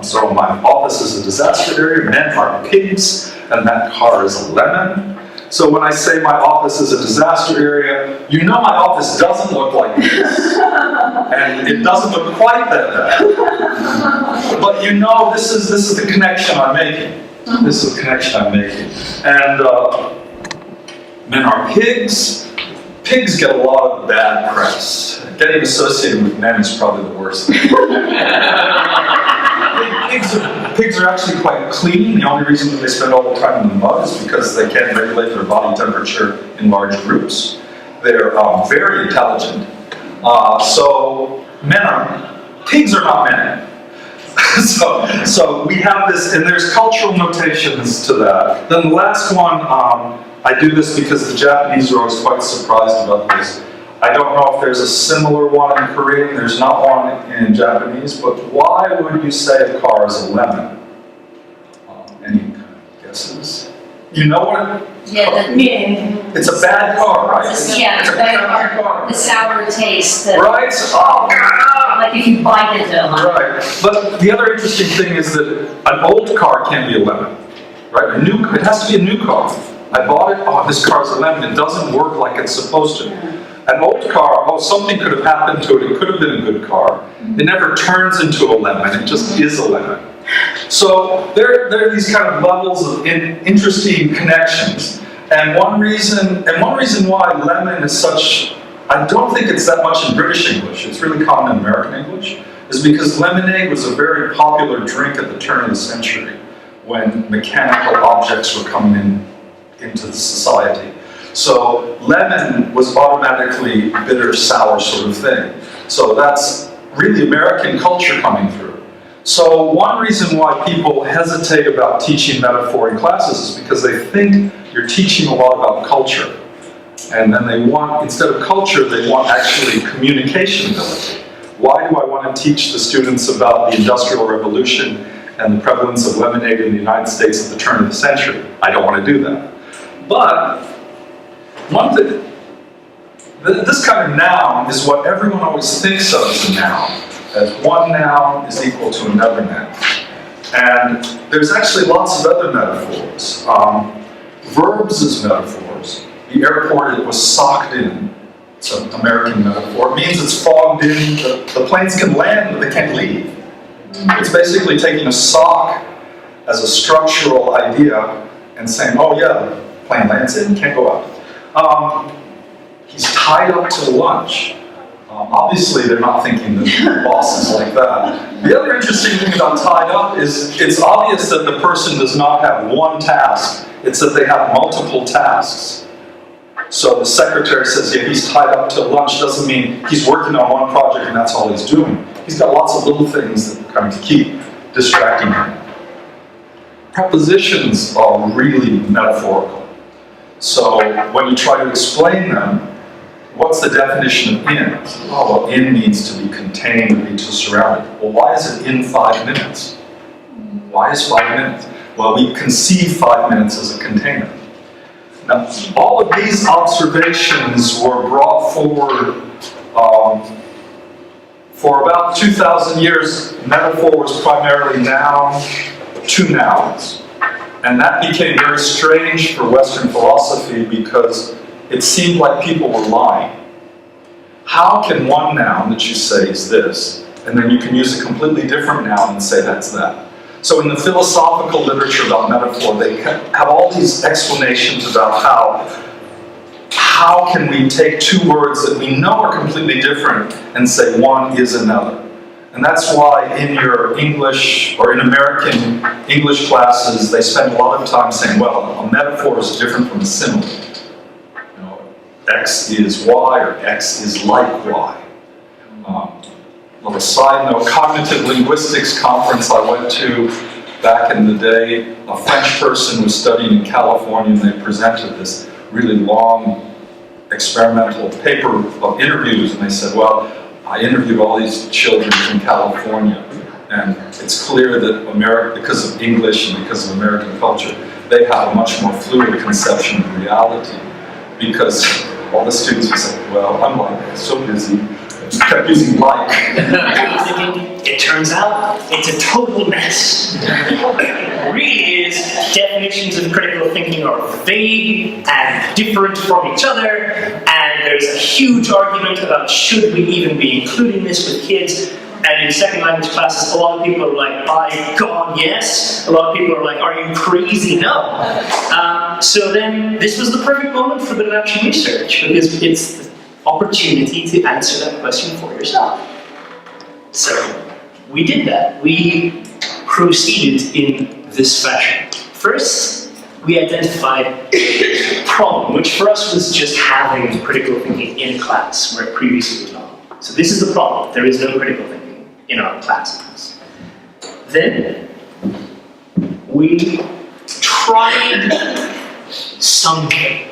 So my office is a disaster area, men are pigs, and that car is a lemon. So when I say my office is a disaster area, you know my office doesn't look like this. And it doesn't look quite that bad. But you know this is the connection I'm making. This is the connection I'm making. And men are pigs. Pigs get a lot of bad press. Getting associated with men is probably the worst. Pigs are actually quite clean. The only reason that they spend all the time in the mud is because they can't regulate their body temperature in large groups. They're very intelligent. So pigs are not men. So we have this, and there's cultural notations to that. Then the last one, I do this because the Japanese are always quite surprised about this. I don't know if there's a similar one in Korean. There's not one in Japanese, but why would you say a car is a lemon? Any kind of guesses? You know what? It's a bad car, right? Yeah, it's a bad car. The sour taste. Right? Oh, God! Like if you bite into it. Right. But the other interesting thing is that an old car can be a lemon, right? It has to be a new car. I bought it, oh, this car's a lemon. It doesn't work like it's supposed to. An old car, oh, something could have happened to it. It could have been a good car. It never turns into a lemon. It just is a lemon. So there are these kind of levels of interesting connections. And one reason why lemon is such, I don't think it's that much in British English. It's really common in American English, is because lemonade was a very popular drink at the turn of the century when mechanical objects were coming into the society. So lemon was automatically bitter, sour sort of thing. So that's really American culture coming through. So one reason why people hesitate about teaching metaphor in classes is because they think you're teaching a lot about culture. And then they want, instead of culture, they want actually communication ability. Why do I want to teach the students about the Industrial Revolution and the prevalence of lemonade in the United States at the turn of the century? I don't want to do that. But one thing, this kind of noun is what everyone always thinks of as a noun, as one noun is equal to another noun. And there's actually lots of other metaphors. Verbs as metaphors. The airport, it was socked in. It's an American metaphor. It means it's fogged in, the planes can land, but they can't leave. It's basically taking a sock as a structural idea and saying, oh yeah, the plane lands in, can't go out. He's tied up to lunch. Obviously, they're not thinking that the boss is like that. The other interesting thing about tied up is it's obvious that the person does not have one task. It's that they have multiple tasks. So the secretary says, yeah, he's tied up till lunch, doesn't mean he's working on one project and that's all he's doing. He's got lots of little things that kind of keep distracting him. Prepositions are really metaphorical. So when you try to explain them, what's the definition of in? Oh, well, in means to be contained or be to surrounded. Well, why is it in 5 minutes? Why is 5 minutes? Well, we conceive 5 minutes as a container. Now, all of these observations were brought forward for about 2,000 years. Metaphor was primarily noun to nouns. And that became very strange for Western philosophy because it seemed like people were lying. How can one noun that you say is this, and then you can use a completely different noun and say that's that? So in the philosophical literature about metaphor, they have all these explanations about how can we take two words that we know are completely different and say one is another. And that's why in your English, or in American English classes, they spend a lot of time saying, well, a metaphor is different from a simile. You know, X is Y, or X is like Y. Well, a side note, cognitive linguistics conference I went to back in the day, a French person was studying in California and they presented this really long experimental paper of interviews and they said, well, I interviewed all these children from California and it's clear that because of English and because of American culture, they have a much more fluid conception of reality because all the students would say, well, I'm like so busy. Kept using like. It turns out it's a total mess. It really is. Definitions of critical thinking are vague and different from each other, and there's a huge argument about should we even be including this with kids. And in second language classes, a lot of people are like, by God, yes. A lot of people are like, are you crazy? No. So then this was the perfect moment for a bit of action research, because it's opportunity to answer that question for yourself. So we did that. We proceeded in this fashion. First, we identified a problem, which for us was just having critical thinking in class, where it previously was not. So this is the problem. There is no critical thinking in our classes. Then we tried something.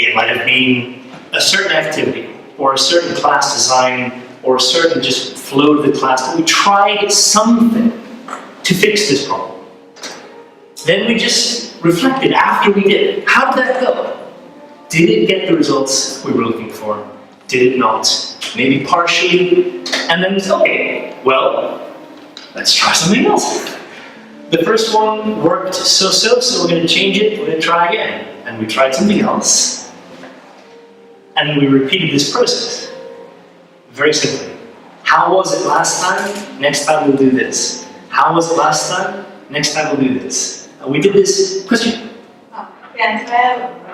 It might have been a certain activity, or a certain class design, or a certain just flow of the class, but we tried something to fix this problem. Then we just reflected after we did it. How did that go? Did it get the results we were looking for? Did it not? Maybe partially. And then we said, okay, well, let's try something else. The first one worked so we're going to change it, we're going to try again. And we tried something else. And we repeated this process. Very simply. How was it last time? Next time we'll do this. How was it last time? Next time we'll do this. And we did this question. Yeah,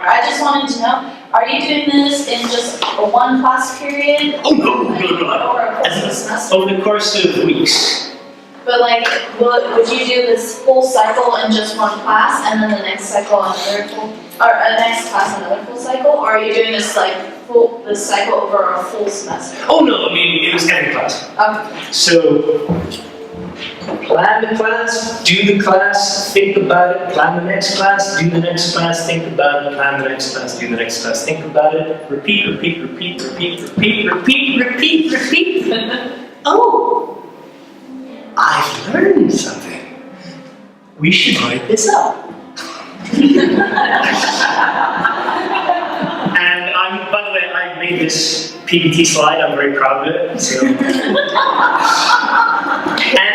I just wanted to know, are you doing this in just a one class period? Oh no. Over a course of a semester? Over the course of weeks. But like, would you do this full cycle in just one class, and then the next cycle another full, or next class another full cycle, or are you doing this like this cycle over a full semester? Oh no, I mean it was every class. Okay. So plan the class, do the class, think about it, plan the next class, do the next class, think about it, plan the next class, do the next class, think about it, repeat. Oh! I've learned something. We should write this up. And by the way, I made this PPT slide. I'm very proud of it. So. And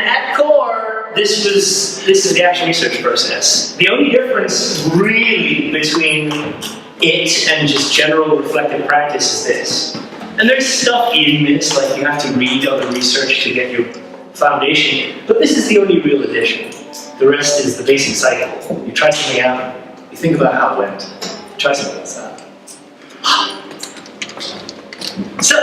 at core, this is the actual research process. The only difference really between it and just general reflective practice is this. And there's stuff in this, like you have to read other research to get your foundation, but this is the only real addition. The rest is the basic cycle. You try something out, you think about how it went, try something else out. So,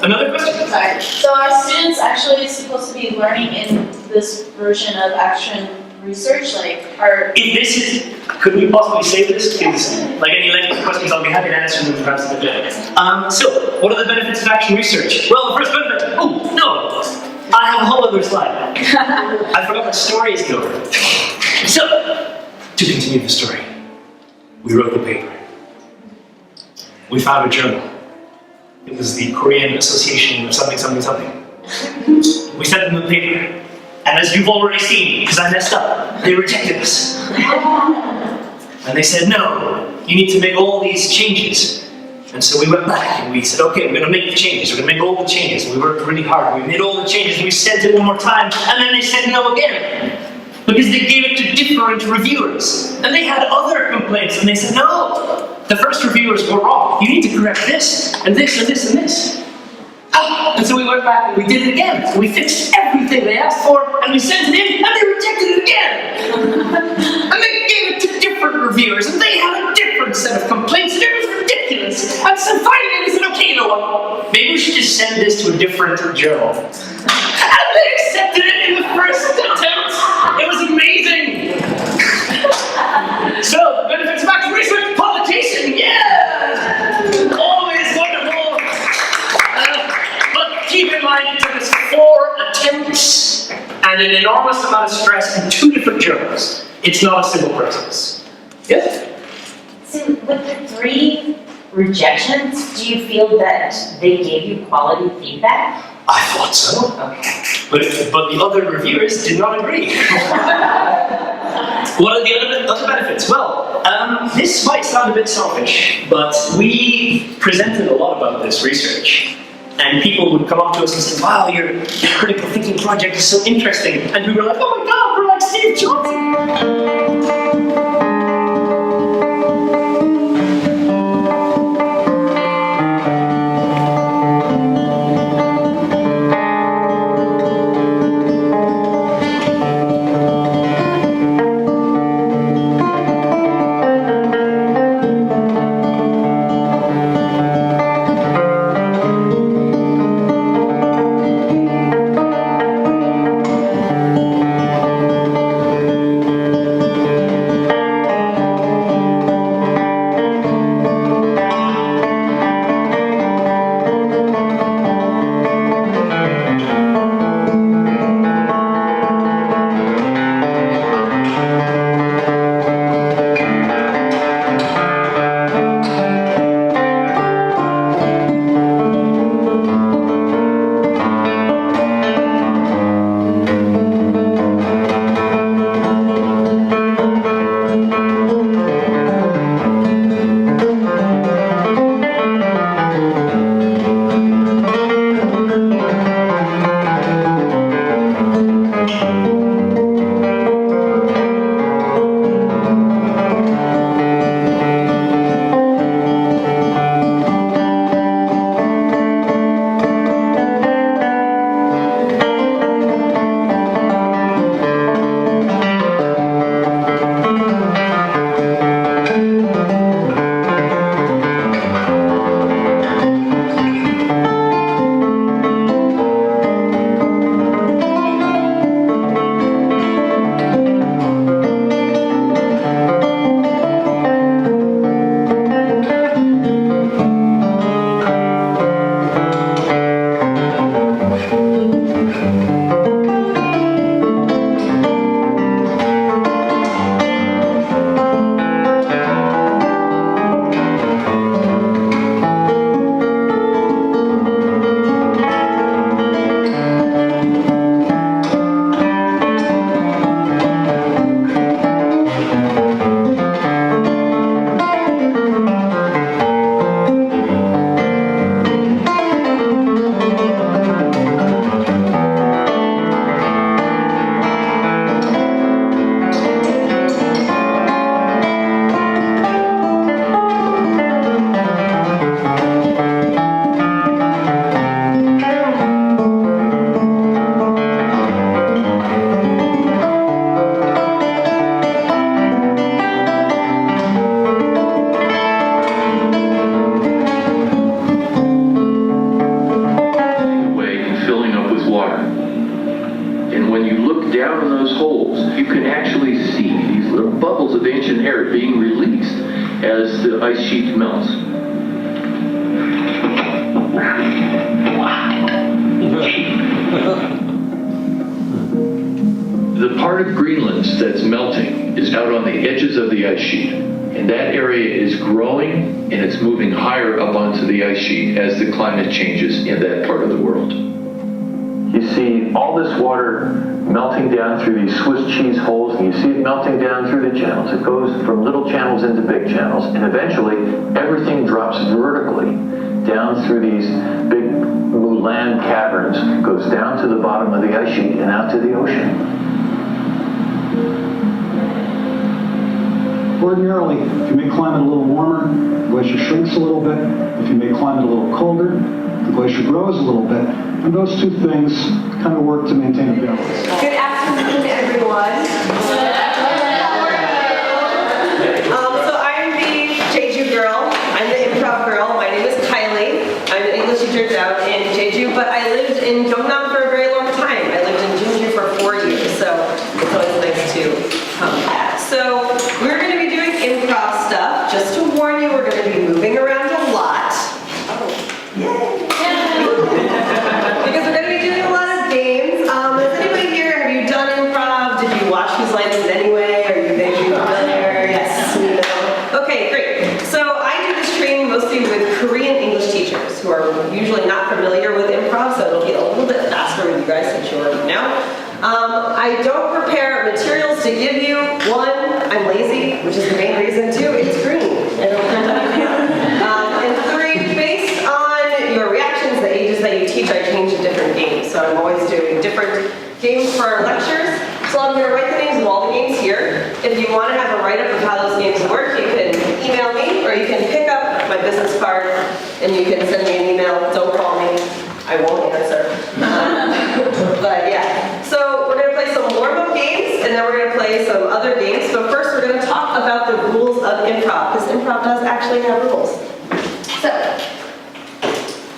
another question? Sorry. So are students actually supposed to be learning in this version of action research? Like, If this is, could we possibly say this? Because, like any lengthy questions, I'll be happy to answer them perhaps in a bit. So, what are the benefits of action research? Well, the first benefit, oh, no, I have a whole other slide. I forgot my story is over. So, to continue the story, we wrote the paper. We found a journal. It was the Korean Association of something, something, something. We sent them the paper. And as you've already seen, because I messed up, they rejected us. And they said, no, you need to make all these changes. And so we went back and we said, okay, we're going to make the changes. We're going to make all the changes. We worked really hard. We made all the changes. We sent it one more time. And then they said no again. Because they gave it to different reviewers. And they had other complaints. And they said, no, the first reviewers were wrong. You need to correct this, and this, and this, and this. And so we went back and we did it again. And we fixed everything they asked for, and we sent it in, and they rejected it again. And they gave it to different reviewers, and they had a different set of complaints, and it was ridiculous. And so finally they said, okay, you know what? Maybe we should just send this to a different journal. And they accepted it in the first attempt. It was amazing. So, the benefits of action research, publication, yeah! Always wonderful. But keep in mind, it took us 4 attempts and an enormous amount of stress in 2 different journals. It's not a simple process. Yes? So with the 3 rejections, do you feel that they gave you quality feedback? I thought so. Okay. But the other reviewers did not agree. What are the other benefits? Well, this might sound a bit selfish, but we presented a lot about this research. And people would come up to us and say, wow, your critical thinking project is so interesting. And we were like, oh my God, we're like Steve Jobs. when you look down in those holes, you can actually see these little bubbles of ancient air being released as the ice sheet melts. The part of Greenland that's melting is out on the edges of the ice sheet. And that area is growing and it's moving higher up onto the ice sheet as the climate changes in that part of the world. You see all this water melting down through these Swiss cheese holes, and you see it melting down through the channels. It goes from little channels into big channels, and eventually everything drops vertically down through these big Mulan caverns, goes down to the bottom of the ice sheet and out to the ocean. Ordinarily, if you make climate a little warmer, the glacier shrinks a little bit. If you make climate a little colder, the glacier grows a little bit. And those two things kind of work to maintain a balance. Good afternoon, everyone. So I'm the Jeju girl. I'm the improv girl. My name is Kylie. I'm an English teacher down in Jeju, but I lived in Gyeongnam for a very long time. I lived in Jeju for 4 years, so it's always nice to come back. So we're going to be doing improv stuff. Just to warn you, we're going to be moving around a lot. Yay! Because we're going to be doing a lot of games. Has anybody here, have you done improv? Did you watch Whose Line Is It Anyway? Are you vaguely familiar? Yes? No? Okay, great. So I do this training mostly with Korean English teachers who are usually not familiar with improv, so it'll be a little bit faster with you guys since you already know. I don't prepare materials to give you. One, I'm lazy, which is the main reason. Two, it's green. I don't print anything. And three, based on your reactions, the ages that you teach, I change to different games. So I'm always doing different games for our lectures. So I'm going to write the names of all the games here. If you want to have a write-up of how those games work, you can email me, or you can pick up my business card, and you can send me an email. Don't call me. I won't answer. But yeah. So we're going to play some warm-up games, and then we're going to play some other games. But first, we're going to talk about the rules of improv, because improv does actually have rules. So,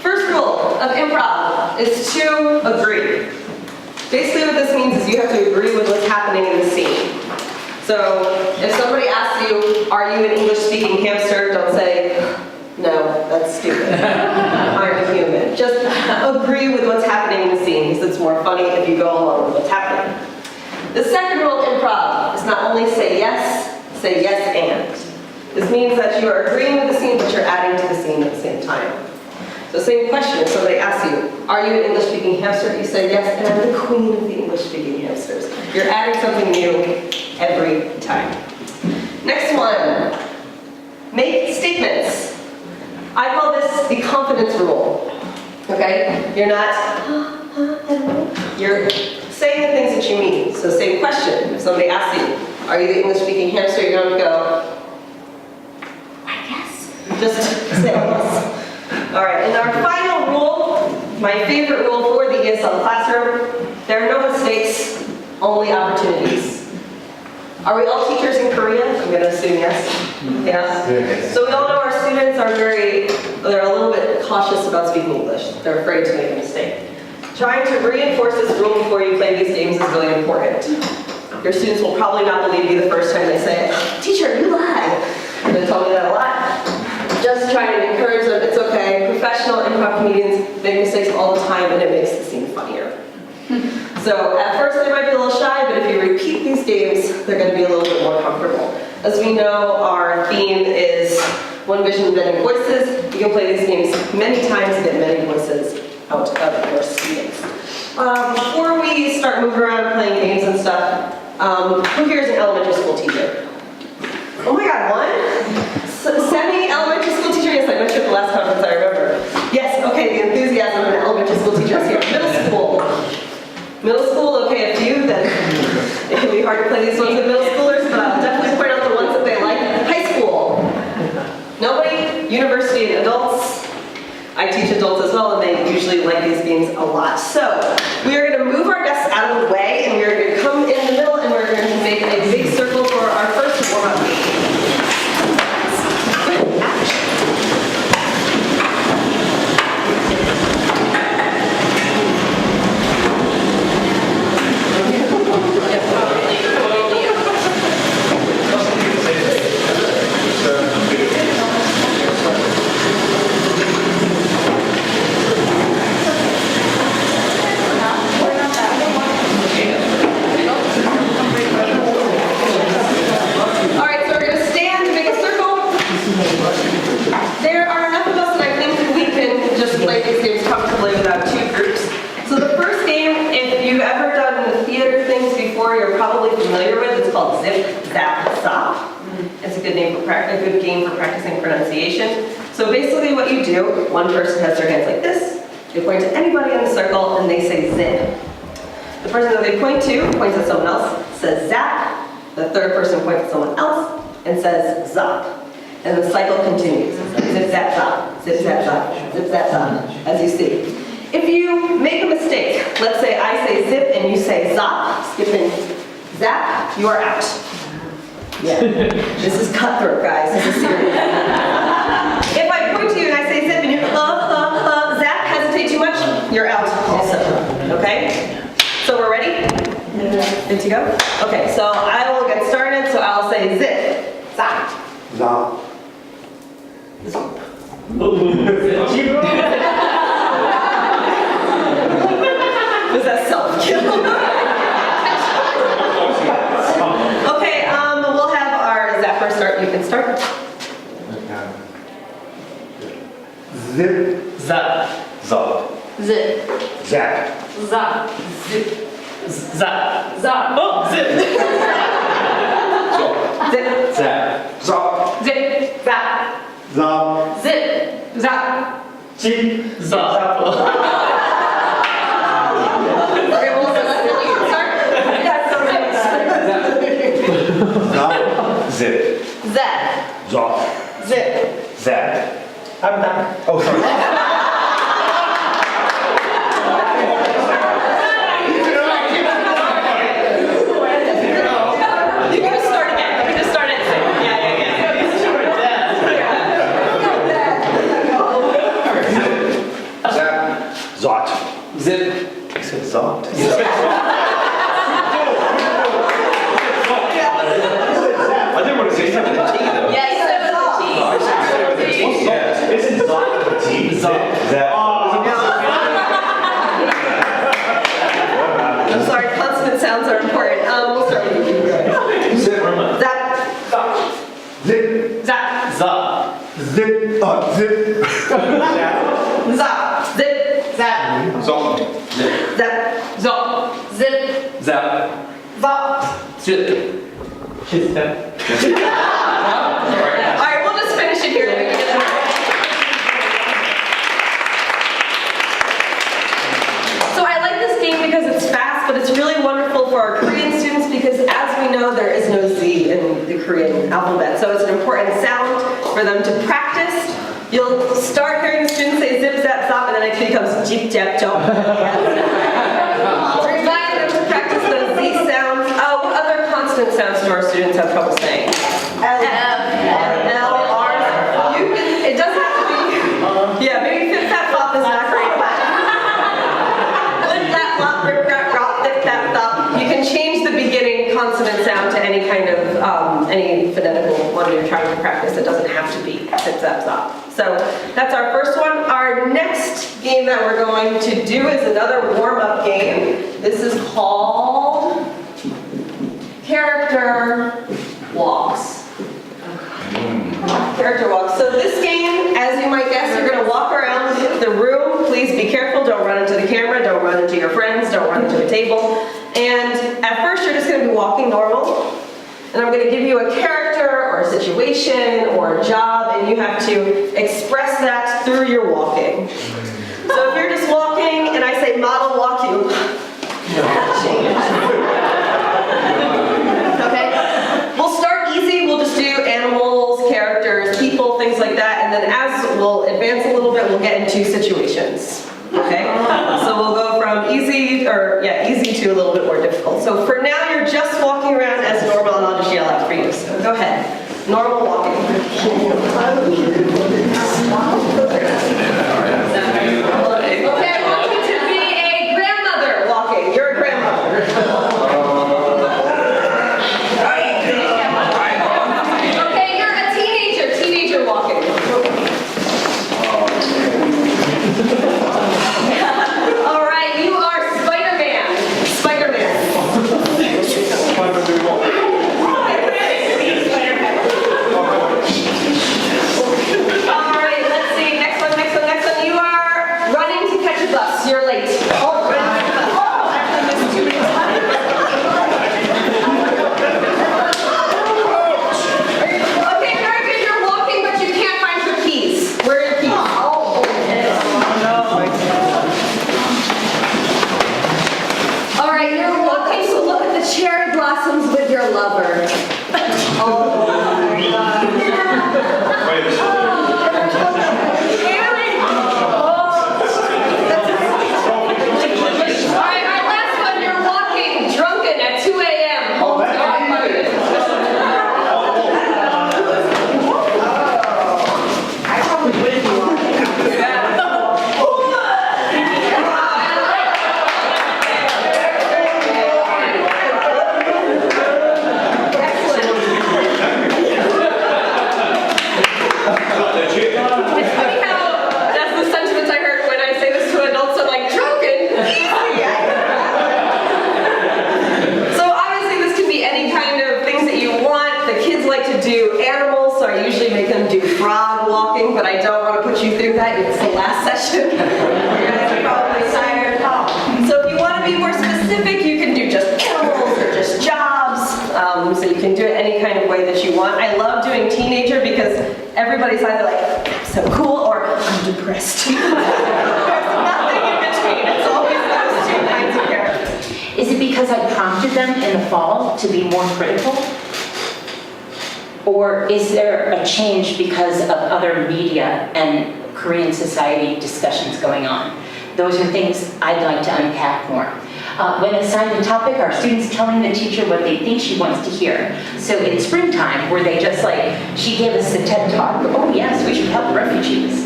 first rule of improv is to agree. Basically what this means is you have to agree with what's happening in the scene. So, if somebody asks you, are you an English-speaking hamster, don't say, no, that's stupid. I'm a human. Just agree with what's happening in the scene, because it's more funny if you go along with what's happening. The second rule of improv is not only say yes and. This means that you are agreeing with the scene, but you're adding to the scene at the same time. So same question, if somebody asks you, are you an English-speaking hamster? You say yes, and I'm the queen of the English-speaking hamsters. You're adding something new every time. Next one, make statements. I call this the confidence rule, okay? You're not, you're saying the things that you mean. So same question, if somebody asks you, are you the English-speaking hamster? You're going to go, I guess. Just say yes. All right, and our final rule, my favorite rule for the ESL classroom, there are no mistakes, only opportunities. Are we all teachers in Korea? I'm going to assume yes. Yeah. So we all know our students are they're a little bit cautious about speaking English. They're afraid to make a mistake. Trying to reinforce this rule before you play these games is really important. Your students will probably not believe you the first time they say, teacher, you lied. They tell me that a lot. Just trying to encourage them, it's okay. Professional improv comedians make mistakes all the time, and it makes the scene funnier. So at first they might be a little shy, but if you repeat these games, they're going to be a little bit more comfortable. As we know, our theme is one vision, many voices. You can play these games many times and get many voices out of your students. Before we start moving around playing games and stuff, who here is an elementary school teacher? Oh my God, one? Semi-elementary school teacher? Yes, I met you at the last conference, I remember. Yes, okay, the enthusiasm of an elementary school teacher is here. Middle school. Middle school, okay, a few, then it can be hard to play these ones with middle schoolers, but I'll definitely point out the ones that they like. High school. Nobody? University and adults. I teach adults as well, and they usually like these games a lot. So, we are going to move our desks out of the way, and we are going to come in the middle, and we're going to make a big circle for our first warm-up game. zip, zap, zop. It's a good name for a good game for practicing pronunciation. So basically what you do, one person has their hands like this, they point to anybody in the circle and they say zip. The person that they point to points at someone else, says zap. The third person points at someone else and says zop. And the cycle continues. Zip, zap, zop, zip, zap, zop, zip, zap, zop, as you see. If you make a mistake, let's say I say zip and you say zop, skipping zap, you are out. Yeah, this is cutthroat, guys. This is serious. If I point to you and I say zip and you zap, hesitate too much, you're out also. Okay? So we're ready? Good to go? Okay, so I will get started. So I'll say zip, zap. Zop. Was that self-kill? Okay, we'll have our zapper start. You can start. Zip. Zap. Zop. Zip. Zap. Zap. Zip. Zap. Zap. Oh, zip. Zip. Zap. Zop. Zip. Zap. Zop. Zip. Zap. Zip. Zap. Okay, well, you can start. Yeah, so Zop. Zip. Zap. Zop. Zip. Zap. I'm done. Oh, sorry. You can just start again. You can just start it. Zap. Zot. Zip. I said zot. I didn't want to say something with a T though. Yeah, you said it with a T. No, I said it with a T. Yeah. Isn't zot with a T? Zot. Zap. I'm sorry, consonant sounds are important. We'll start with you. Zip. Zap. Zip. Zap. Zop. Zip. Zip. Zap. Zap. Zip. Zap. Zop. Zip. Zap. Zop. Zip. Zap. Zop. Zip. Kiss that. All right, we'll just finish it here. Then we can get So I like this game because it's fast, but it's really wonderful for our Korean students because as we know, there is no Z in the Korean alphabet. So it's an important sound for them to practice. You'll start hearing the students say zip, zap, zop, and then it becomes jeep, jap, jump. Remind them to practice those Z sounds. What other consonant sounds do our students have trouble saying? L, L, R. It doesn't have to be. Yeah, maybe fit, fat, flop is not great. Lip, that, flop, rip, rap, rop, dip, tap, thop. You can change the beginning consonant sound to any kind of, any phonetical one you're trying to practice. It doesn't have to be zip, zap, zop. So that's our first one. Our next game that we're going to do is another warm-up game. This is called Character Walks. Character Walks. So this game, as you might guess, you're going to walk around the room. Please be careful. Don't run into the camera. Don't run into your friends. Don't run into a table. And at first, you're just going to be walking normal. And I'm going to give you a character or a situation or a job, and you have to express that through your walking. So if you're just walking and I say model walk you, okay? We'll start easy. We'll just do animals, characters, people, things like that. And then as we'll advance a little bit, we'll get into situations. Okay? So we'll go from easy to a little bit more difficult. So for now, you're just walking around as normal, and I'll just yell out for you. So go ahead. Normal walking. Okay, I want you to be a grandmother walking. You're a grandmother. Okay, you're a teenager walking. All right, you are Spider-Man. way that you want. I love doing teenager because everybody's either like, so cool, or I'm depressed. There's nothing in between. It's always those two kinds of characters. Is it because I prompted them in the fall to be more critical? Or is there a change because of other media and Korean society discussions going on? Those are things I'd like to unpack more. When assigned a topic, are students telling the teacher what they think she wants to hear? So in springtime, were they just like, she gave us the TED Talk, oh yes, we should help refugees.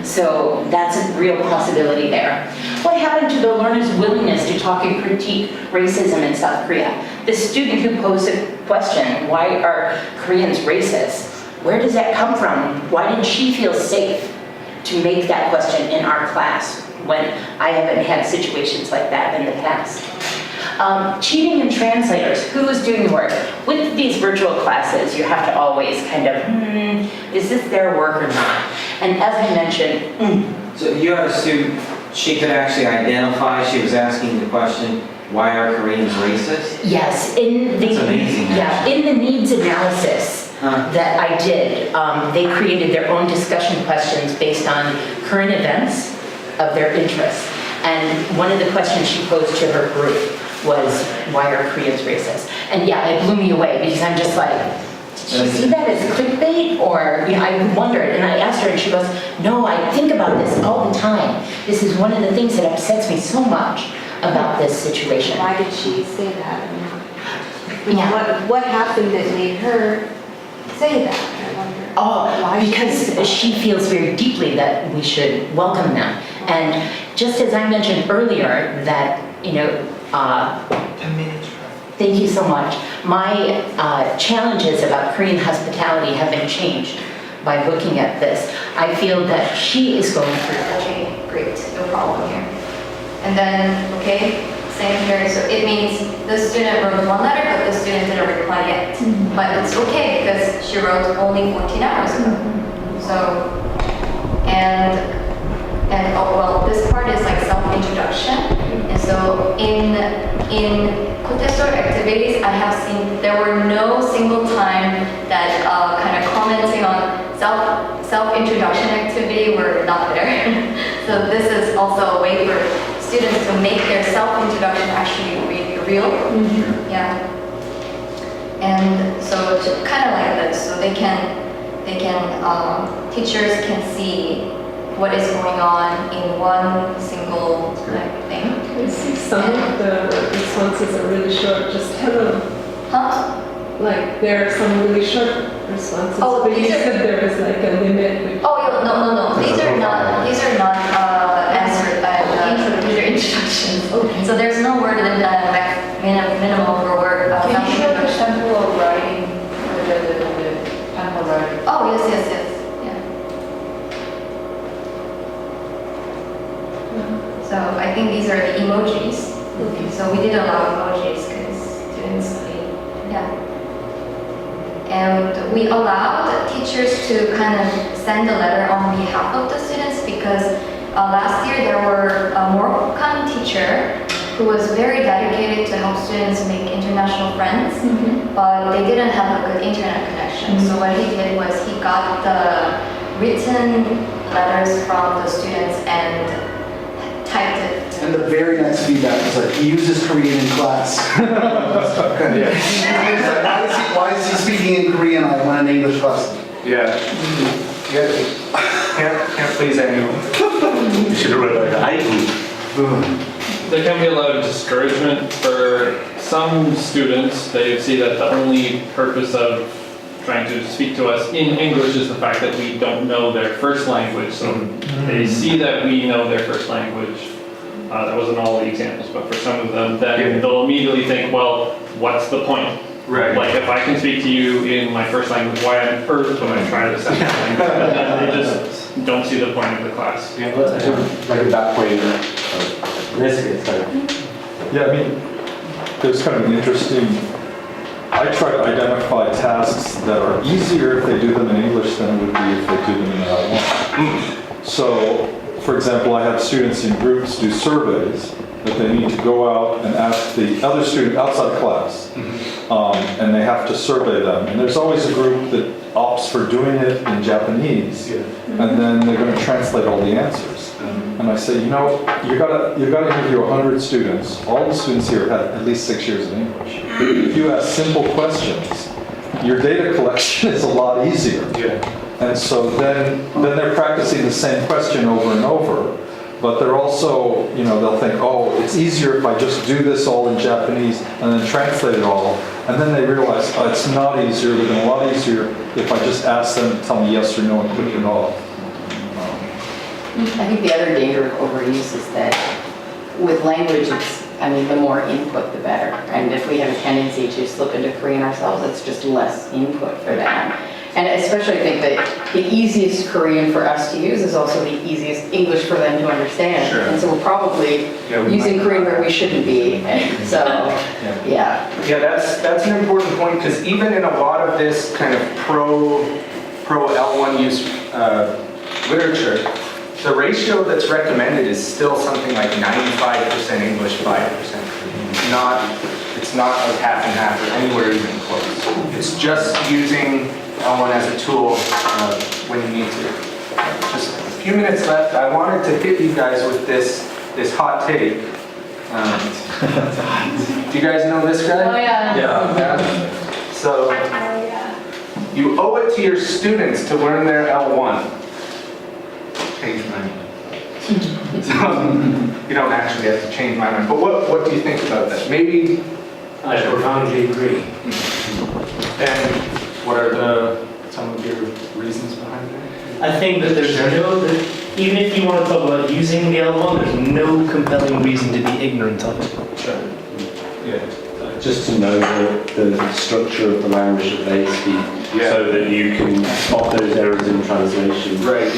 So that's a real possibility there. What happened to the learners' willingness to talk and critique racism in South Korea? The student who posed a question, why are Koreans racist? Where does that come from? Why did she feel safe to make that question in our class when I haven't had situations like that in the past? Cheating in translators, who is doing the work? With these virtual classes, you have to always kind of, is this their work or not? And as I mentioned, So you had a student, she could actually identify, she was asking the question, why are Koreans racist? yes, in the, That's amazing, yeah, in the needs analysis that I did, they created their own discussion questions based on current events of their interest. And one of the questions she posed to her group was, why are Koreans racist? And yeah, it blew me away because I'm just like, did you see that as clickbait? Or, you know, I wondered, and I asked her and she goes, no, I think about this all the time. This is one of the things that upsets me so much about this situation. Why did she say that? What happened that made her say that? I wonder. Oh, because she feels very deeply that we should welcome them. And just as I mentioned earlier that, you know, 10 minutes. thank you so much. My challenges about Korean hospitality haven't changed by looking at this. I feel that she is going through. Okay, great, no problem here. And then, okay, same here. So it means the student wrote one letter, but the student didn't reply yet. But it's okay because she wrote only 14 hours ago. So, and oh well, this part is like self-introduction. And so in KOTESOL activities, I have seen there were no single time that kind of commenting on self-introduction activity were not there. So this is also a way for students to make their self-introduction actually real. Yeah. And so kind of like this, so they can teachers can see what is going on in one single thing. I see some of the responses are really short, just hello. Huh? Like there are some really short responses, Oh, but you these are- said there was like a limit. With Oh yeah, no. These are not answered these are introductions. Okay. So there's no word minimal for word. Can you show the sample of writing, the sample writing? Oh yes. Yeah. So I think these are the emojis. Okay. So we did a lot of emojis because students, yeah. And we allowed teachers to kind of send a letter on behalf of the students because last year there were a Moroccan teacher who was very dedicated to help students make international friends, but they didn't have a good internet connection. So what he did was he got the written letters from the students and typed it. And the very next feedback was like, he uses Korean in class. Why is he speaking in Korean? I want an English class. Yeah. Can't please anyone. You should have read like haiku. There can be a lot of discouragement for some students. They see that the only purpose of trying to speak to us in English is the fact that we don't know their first language. So they see that we know their first language. That wasn't all the examples, but for some of them, then they'll immediately think, well, what's the point? Right. Like if I can speak to you in my first language, why on earth would I try the second language? And then they just don't see the point of the class. Yeah, but I think like at that point, this is kind of. Yeah, I mean, there's kind of an interesting, I try to identify tasks that are easier if they do them in English than it would be if they do them in Taiwan. So, for example, I have students in groups do surveys that they need to go out and ask the other student outside class and they have to survey them. And there's always a group that opts for doing it in Japanese, and then they're going to translate all the answers. And I say, you know, you got to interview 100 students. All the students here have at least 6 years of English. If you ask simple questions, your data collection is a lot easier. And so then they're practicing the same question over and over. But they're also, you know, they'll think, oh, it's easier if I just do this all in Japanese and then translate it all. And then they realize, oh, it's not easier, but a lot easier if I just ask them to tell me yes or no and click it off. I think the other danger of overuse is that with language, the more input, the better. And if we have a tendency to slip into Korean ourselves, it's just less input for them. And especially I think that the easiest Korean for us to use is also the easiest English for them to understand. Sure. And so we're probably using Korean where we shouldn't be. And so, yeah. Yeah, that's an important point, because even in a lot of this kind of pro L1 use literature, the ratio that's recommended is still something like 95% English, 5% Korean. It's not like half and half or anywhere even close. It's just using L1 as a tool when you need to. Just a few minutes left. I wanted to hit you guys with this hot take. Do you guys know this guy? Oh, yeah. Yeah. So you owe it to your students to learn their L1. Change my mind. So you don't actually have to change my mind. But what do you think about that? Maybe I profoundly agree. And what are some of your reasons behind that? I think that even if you want to talk about using the L1, there's no compelling reason to be ignorant of it. Sure. Yeah. Just to know the structure of the language that they speak, so that you can spot those errors in translation. Right.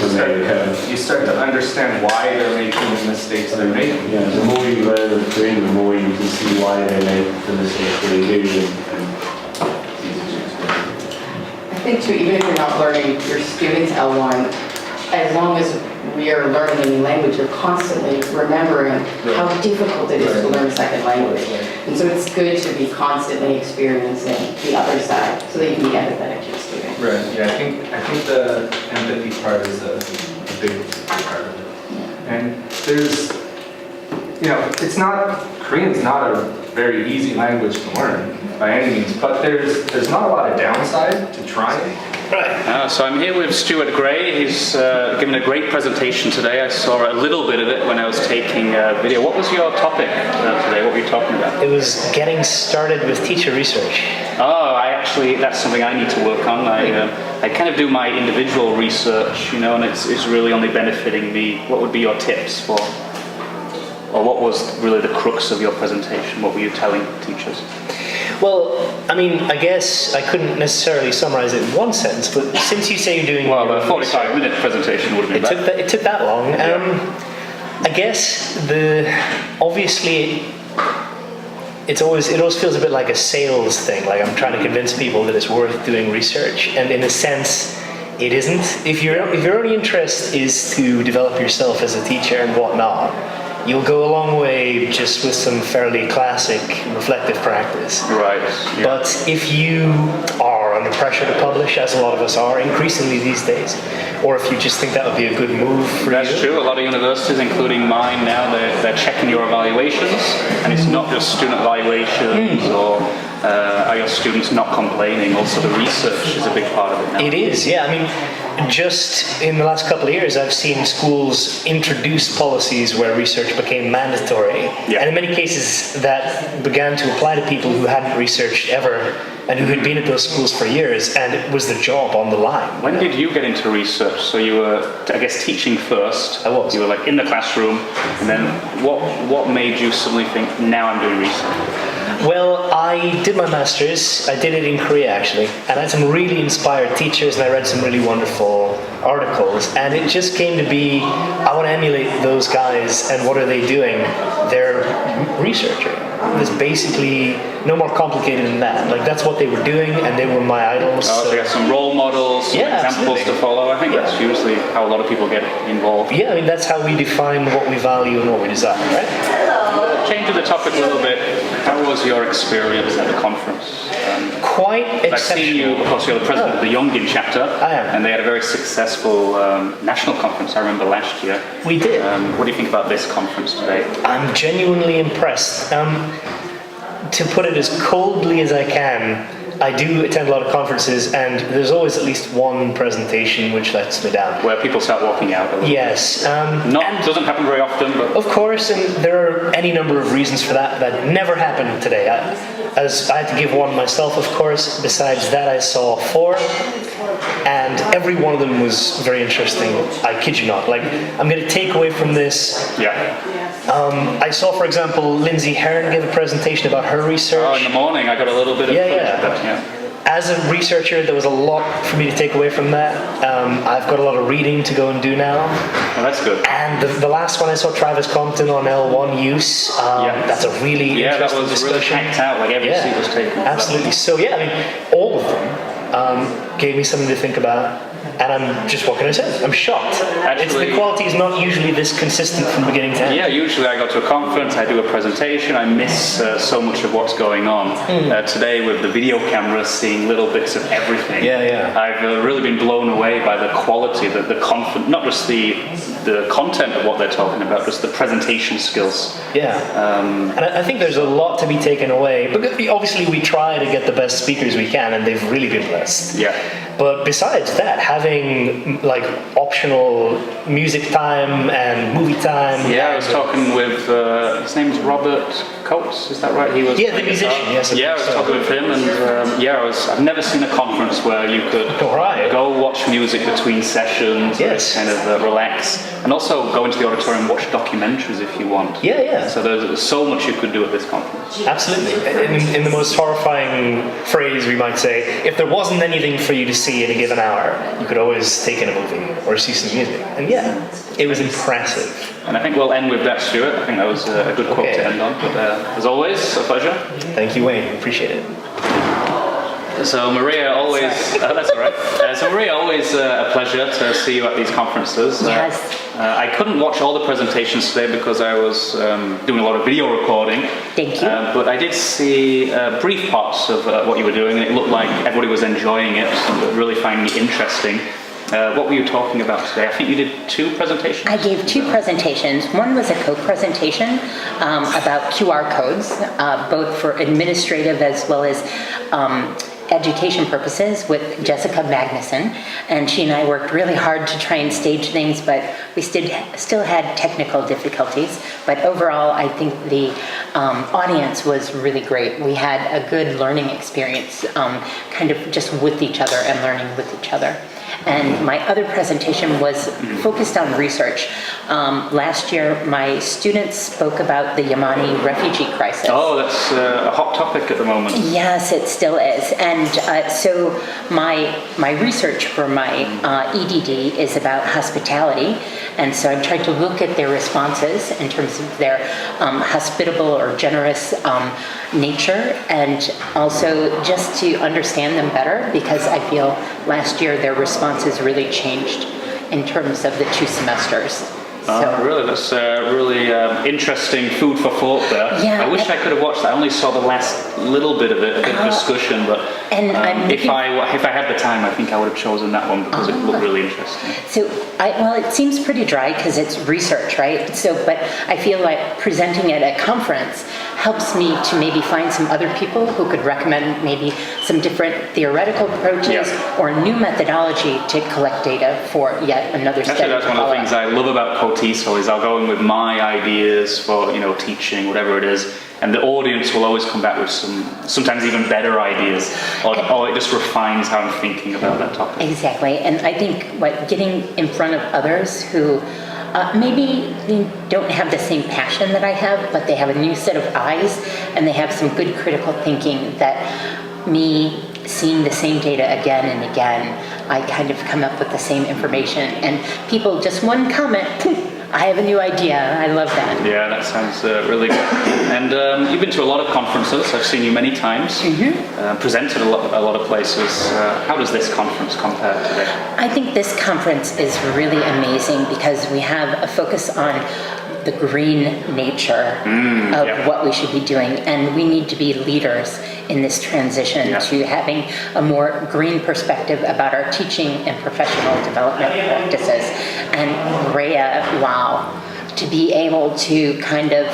You start to understand why they're making the mistakes they're making. Yeah. The more you learn of Korean, the more you can see why they make the mistakes they do. I think too, even if you're not learning your students L1, as long as we are learning a new language, you're constantly remembering how difficult it is to learn a second language. And so it's good to be constantly experiencing the other side so that you can be empathetic to your student. Right, yeah, I think the empathy part is a big part of it. And there's, Korean's not a very easy language to learn by any means, but there's not a lot of downside to trying. Right. So I'm here with Stuart Gray. He's given a great presentation today. I saw a little bit of it when I was taking a video. What was your topic today? What were you talking about? It was getting started with teacher research. Oh, that's something I need to work on. I kind of do my individual research, and it's really only benefiting me. What would be your tips for, or what was really the crux of your presentation? What were you telling teachers? Well, I guess I couldn't necessarily summarize it in one sentence, but since you say you're doing... Well, a 45-minute presentation would have been better. It took that long. I guess obviously it always feels a bit like a sales thing, like I'm trying to convince people that it's worth doing research, and in a sense, it isn't. If your only interest is to develop yourself as a teacher and whatnot, you'll go a long way just with some fairly classic reflective practice. Right. Yeah. But if you are under pressure to publish, as a lot of us are increasingly these days, or if you just think that would be a good move for you. That's true. A lot of universities, including mine now, they're checking your evaluations, and it's not just student evaluations or are your students not complaining. Also, the research is a big part of it now. It is, yeah. Just in the last couple of years, I've seen schools introduce policies where research became mandatory. Yeah. And in many cases, that began to apply to people who hadn't researched ever and who had been at those schools for years, and it was the job on the line. When did you get into research? So you were, I guess, teaching first. I was. You were like in the classroom, and then what made you suddenly think, now I'm doing research? Well, I did my master's. I did it in Korea, actually, and I had some really inspired teachers, and I read some really wonderful articles, and it just came to be, I want to emulate those guys, and what are they doing? They're researching. It's basically no more complicated than that. Like, that's what they were doing, and they were my idols. Oh, so you got some role models, some examples to follow. I think that's usually how a lot of people get involved. Yeah, that's how we define what we value and what we desire, right? Hello. changing the topic a little bit, how was your experience at the conference? Quite exceptional. I've seen you, of course, you're the president of the Yongin chapter. I am. And they had a very successful national conference, I remember last year. We did. What do you think about this conference today? I'm genuinely impressed. To put it as coldly as I can, I do attend a lot of conferences, and there's always at least one presentation which lets me down. Where people start walking out. Yes. Doesn't happen very often, but... Of course, and there are any number of reasons for that. That never happened today. As I had to give one myself, of course. Besides that, I saw 4, and every one of them was very interesting. I kid you not. Like, I'm going to take away from this. Yeah. I saw, for example, Lindsay Hearn give a presentation about her research. Oh, in the morning, I got a little bit of footage of that, yeah. As a researcher, there was a lot for me to take away from that. I've got a lot of reading to go and do now. Oh, that's good. And the last one I saw, Travis Compton on L1 use. That's a really interesting discussion. Really packed out, like every seat was taken. Absolutely. So yeah, I mean, all of them gave me something to think about. And I'm just, what can I say? I'm shocked. The quality is not usually this consistent from beginning to end. Yeah, usually I go to a conference, I do a presentation, I miss so much of what's going on. Today with the video camera, seeing little bits of everything. I've really been blown away by the quality, not just the content of what they're talking about, just the presentation skills. And I think there's a lot to be taken away. Because obviously we try to get the best speakers we can, and they've really been blessed. But besides that, having like optional music time and movie time. I was talking with, his name's Robert Coates, is that right? He was the musician, yes. I was talking with him, and I've never seen a conference where you could go watch music between sessions, kind of relax, and also go into the auditorium and watch documentaries if you want. So there's so much you could do at this conference. Absolutely. In the most horrifying phrase, we might say, if there wasn't anything for you to see in a given hour, you could always take in a movie or see some music. And it was impressive. And I think we'll end with that, Stuart. I think that was a good quote to end on. But as always, a pleasure. Thank you, Wayne. Appreciate it. So Maria, always that's all right. So Maria, always a pleasure to see you at these conferences. I couldn't watch all the presentations today because I was doing a lot of video recording. Thank you. But I did see brief parts of what you were doing, and it looked like everybody was enjoying it, really finding it interesting. What were you talking about today? I think you did 2 presentations? I gave 2 presentations. One was a co-presentation about QR codes, both for administrative as well as education purposes with Jessica Magnuson. And she and I worked really hard to try and stage things, but we still had technical difficulties. But overall, I think the audience was really great. We had a good learning experience, kind of just with each other and learning with each other. And my other presentation was focused on research. Last year, my students spoke about the Yemeni refugee crisis. Oh, that's a hot topic at the moment. Yes, it still is. And so my research for my EDD is about hospitality. And so I'm trying to look at their responses in terms of their hospitable or generous nature, and also just to understand them better, because I feel last year their responses really changed in terms of the 2 semesters. Really, that's really interesting food for thought there. I wish I could have watched that. I only saw the last little bit of it, a bit of discussion, but if I had the time, I think I would have chosen that one because it looked really interesting. So, it seems pretty dry because it's research, right? So, but I feel like presenting at a conference helps me to maybe find some other people who could recommend maybe some different theoretical approaches or new methodology to collect data for yet another study. Actually, that's one of the things I love about KOTESOL is I'll go in with my ideas for teaching, whatever it is, and the audience will always come back with sometimes even better ideas, or it just refines how I'm thinking about that topic. Exactly, and I think getting in front of others who maybe they don't have the same passion that I have, but they have a new set of eyes, and they have some good critical thinking that me seeing the same data again and again, I kind of come up with the same information, and people just one comment, I have a new idea. I love that. Yeah, that sounds really good. And you've been to a lot of conferences. I've seen you many times. Presented a lot of places. How does this conference compare today? I think this conference is really amazing because we have a focus on the green nature of what we should be doing, and we need to be leaders in this transition to having a more green perspective about our teaching and professional development practices. And Rhea, wow, to be able to kind of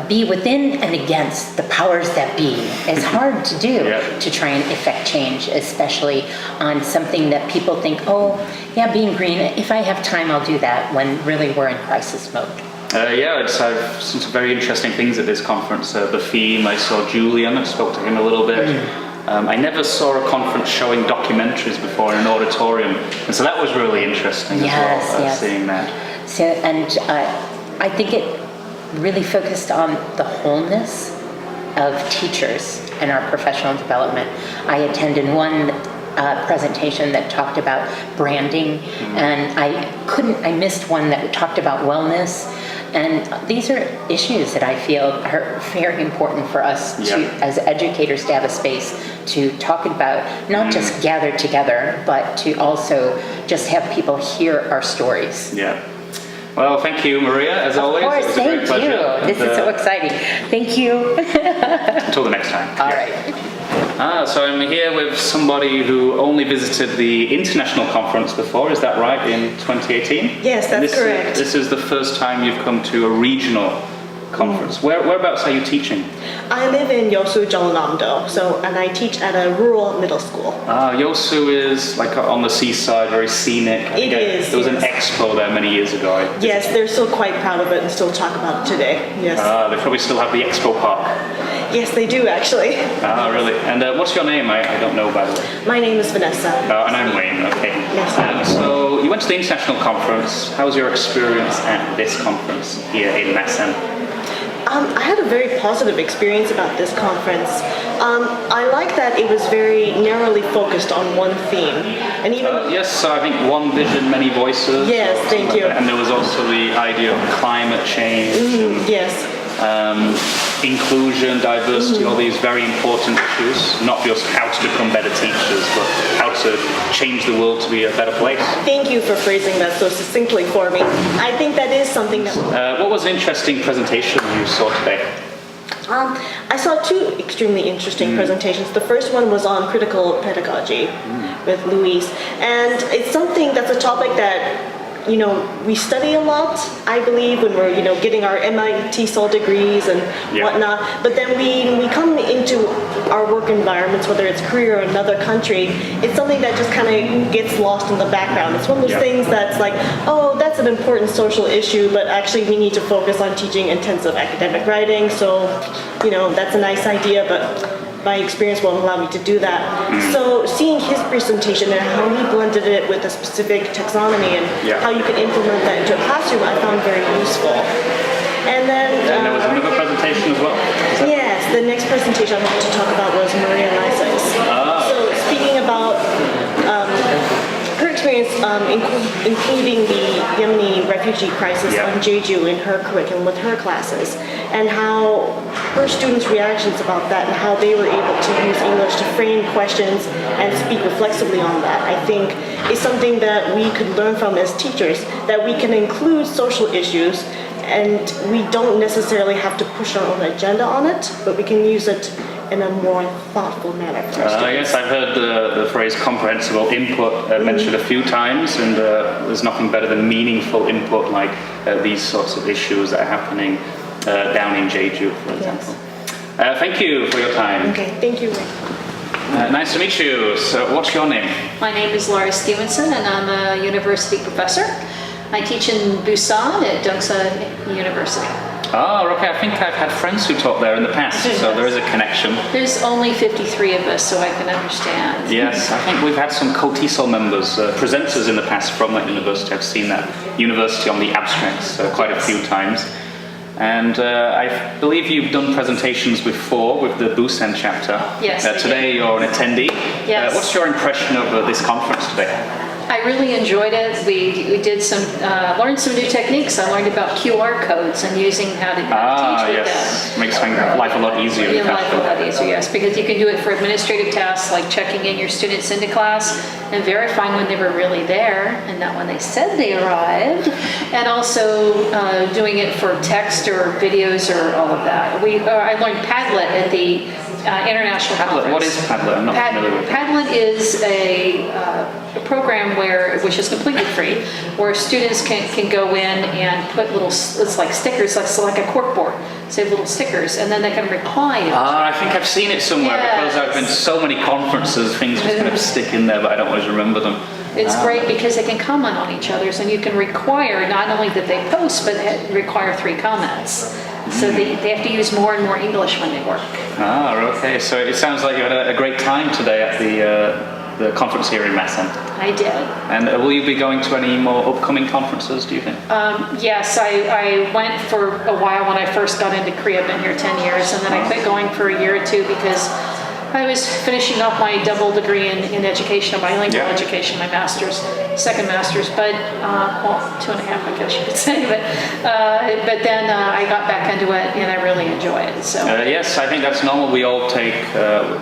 be within and against the powers that be is hard to do to try and effect change, especially on something that people think, oh, yeah, being green, if I have time, I'll do that, when really we're in crisis mode. I've seen some very interesting things at this conference. The theme, I saw Julian, I spoke to him a little bit. I never saw a conference showing documentaries before in an auditorium, and so that was really interesting as well, seeing that. So, and I think it really focused on the wholeness of teachers and our professional development. I attended one presentation that talked about branding, and I missed one that talked about wellness. And these are issues that I feel are very important for us to, as educators, to have a space to talk about, not just gather together, but to also just have people hear our stories. Yeah. Well, thank you, Maria, as always. Of course, it was a great pleasure. This is so exciting. Thank you. Until the next time. All right. So I'm here with somebody who only visited the international conference before, is that right, in 2018? Yes, that's correct. This is the first time you've come to a regional conference. Whereabouts are you teaching? I live in Yeosu, Jeonnam-do, and I teach at a rural middle school. Yeosu is like on the seaside, very scenic. It is. There was an expo there many years ago. Yes, they're still quite proud of it and still talk about it today. Yes. They probably still have the expo park. Yes, they do actually. Really? And what's your name? I don't know, by the way. My name is Vanessa. And I'm Wayne, okay. Yes. So you went to the international conference. How was your experience at this conference here in Masan? I had a very positive experience about this conference. I like that it was very narrowly focused on one theme. And even yes, I think one vision, many voices. Yes, thank you. And there was also the idea of climate change. Yes. Inclusion, diversity, all these very important issues, not just how to become better teachers, but how to change the world to be a better place. Thank you for phrasing that so succinctly for me. I think that is something that... what was an interesting presentation you saw today? I saw two extremely interesting presentations. The first one was on critical pedagogy with Louise, and it's something that's a topic that we study a lot, I believe, when we're, getting our TESOL degrees and whatnot. But then we come into our work environments, whether it's Korea or another country, it's something that just kind of gets lost in the background. It's one of those things that's like, oh, that's an important social issue, but actually we need to focus on teaching intensive academic writing. So, that's a nice idea, but my experience won't allow me to do that. So seeing his presentation and how he blended it with a specific taxonomy and how you can implement that into a classroom, I found very useful. And then... and there was another presentation as well? Yes, the next presentation I wanted to talk about was Maria Lisa's. So speaking about her experience including the Yemeni refugee crisis on Jeju in her curriculum with her classes, and how her students' reactions about that and how they were able to use English to frame questions and speak reflexively on that, I think is something that we could learn from as teachers, that we can include social issues and we don't necessarily have to push our own agenda on it, but we can use it in a more thoughtful manner for our students. Yes, I've heard the phrase comprehensible input mentioned a few times, and there's nothing better than meaningful input like these sorts of issues that are happening down in Jeju, for example. Thank you for your time. Okay, thank you. Nice to meet you. So what's your name? My name is Laura Stevenson, and I'm a university professor. I teach in Busan at Dongseo University. Oh, okay. I think I've had friends who taught there in the past, so there is a connection. There's only 53 of us, so I can understand. Yes, I think we've had some KOTESOL members, presenters in the past from that university. I've seen that university on the abstracts quite a few times. And I believe you've done presentations before with the Busan chapter. Yes. Today you're an attendee. Yes. What's your impression of this conference today? I really enjoyed it. We did some, learned some new techniques. I learned about QR codes and using how to teach with yes. Makes life a lot easier. Your life a lot easier, yes, because you can do it for administrative tasks like checking in your students into class and verifying when they were really there and not when they said they arrived, and also doing it for text or videos or all of that. I learned Padlet at the International Conference. What is Padlet? I'm not familiar with it. Padlet is a program which is completely free, where students can go in and put little, it's like stickers, like a corkboard. So little stickers, and then they can reply. I think I've seen it somewhere because I've been to so many conferences, things just kind of stick in there, but I don't always remember them. It's great because they can comment on each other's, and you can require not only that they post, but require 3 comments. So they have to use more and more English when they work. Okay. So it sounds like you had a great time today at the conference here in Masan. I did. And will you be going to any more upcoming conferences, do you think? Yes, I went for a while when I first got into Korea. I've been here 10 years, and then I quit going for a year or 2 because I was finishing up my double degree in education, bilingual education, my master's, second master's, but, well, 2.5, I guess you could say, but then I got back into it and I really enjoy it, so. Yes, I think that's normal. We all take,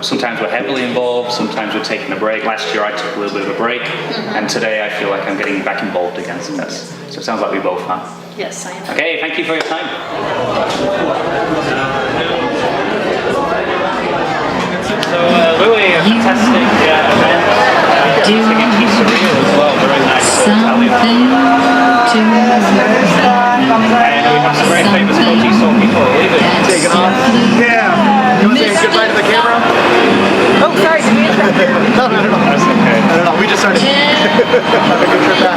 sometimes we're heavily involved, sometimes we're taking a break. Last year I took a little bit of a break, and today I feel like I'm getting back involved again, so it sounds like we both are. Yes, I am. Okay, thank you for your time. So, Louis, a fantastic event. Singing pizzeria as well, very nice Italian. And we have some very famous KOTESOL people leaving. Taking off. Yeah. You want to say goodbye to the camera? Oh, sorry, did we interrupt you? No. That's okay. No, we just started. Have a good trip back.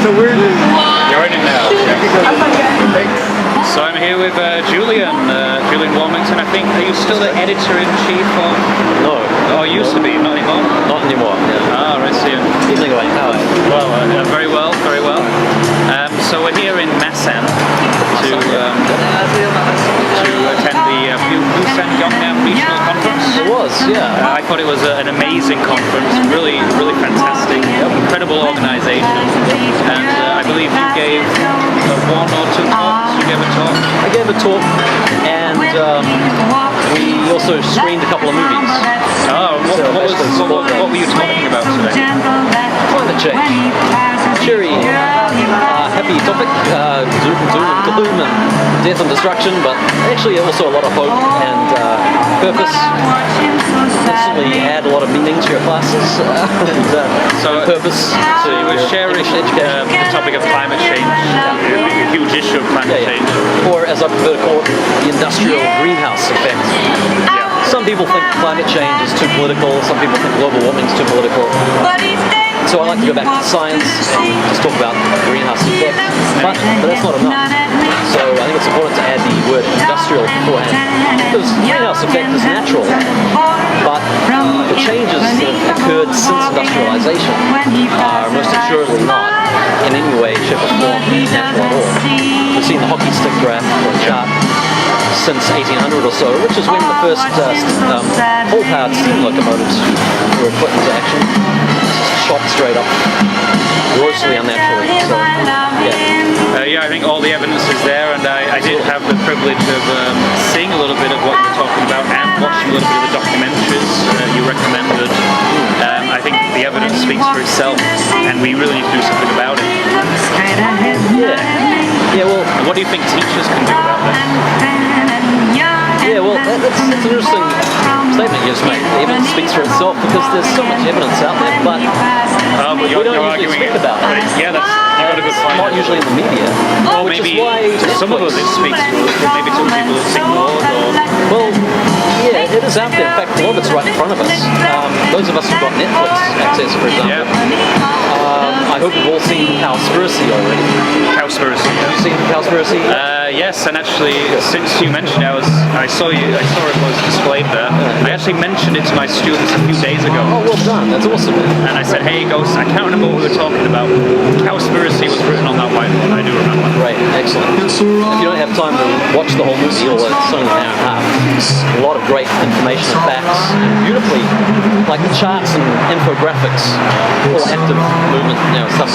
So we're You're in it now. Thanks. So I'm here with Julian Wilmington, I think. Are you still the editor-in-chief of... No. Oh, used to be, not anymore? Not anymore, yeah. Right, see you. Evening, Wayne. How are you? Well, very well, very well. So we're here in Masan to attend the Busan-Gyeongnam Regional Conference. It was, yeah. I thought it was an amazing conference, really, really fantastic, incredible organization. And I believe you gave 1 or 2 talks. You gave a talk. I gave a talk, and we also screened a couple of movies. Oh, what were you talking about today? Climate change. Cheery, happy topic, doom and gloom and death and destruction, but actually also a lot of hope and purpose. Constantly add a lot of meaning to your classes and purpose. So you were sharing the topic of climate change, a huge issue of climate change. Or as I prefer to call it, the industrial greenhouse effect. Some people think climate change is too political, some people think global warming is too political. So I like to go back to the science and just talk about greenhouse effect, but that's not enough. So I think it's important to add the word industrial beforehand, because greenhouse effect is natural, but the changes that have occurred since industrialization are most assuredly not in any way, shape or form natural at all. We've seen the hockey stick graph or chart since 1800 or so, which is when the first coal-powered steam locomotives were put into action. Shot straight up, grossly unnaturally. So, I think all the evidence is there, and I did have the privilege of seeing a little bit of what you were talking about and watching a little bit of the documentaries you recommended. I think the evidence speaks for itself, and we really need to do something about it. Yeah, well... And what do you think teachers can do about this? Yeah, well, that's an interesting statement you just made. The evidence speaks for itself because there's so much evidence out there, but we don't usually speak about it. Yeah, you got a good point. Not usually in the media. Well, maybe to some of us it speaks to us, but maybe some people it's ignored or... Well, yeah, it is out there. In fact, a lot of it's right in front of us. Those of us who've got Netflix access, for example, I hope you've all seen Cowspiracy already. Cowspiracy. Have you seen Cowspiracy? Yes, and actually, since you mentioned it, I saw it was displayed there. I actually mentioned it to my students a few days ago. Oh, well done. That's awesome. And I said, hey, ghosts, I can't remember what we were talking about. Cowspiracy was written on that whiteboard. I do remember. Great, excellent. If you don't have time to watch the whole movie, or it's only an hour and a half, a lot of great information and facts, beautifully, like the charts and infographics, all active movement, stuff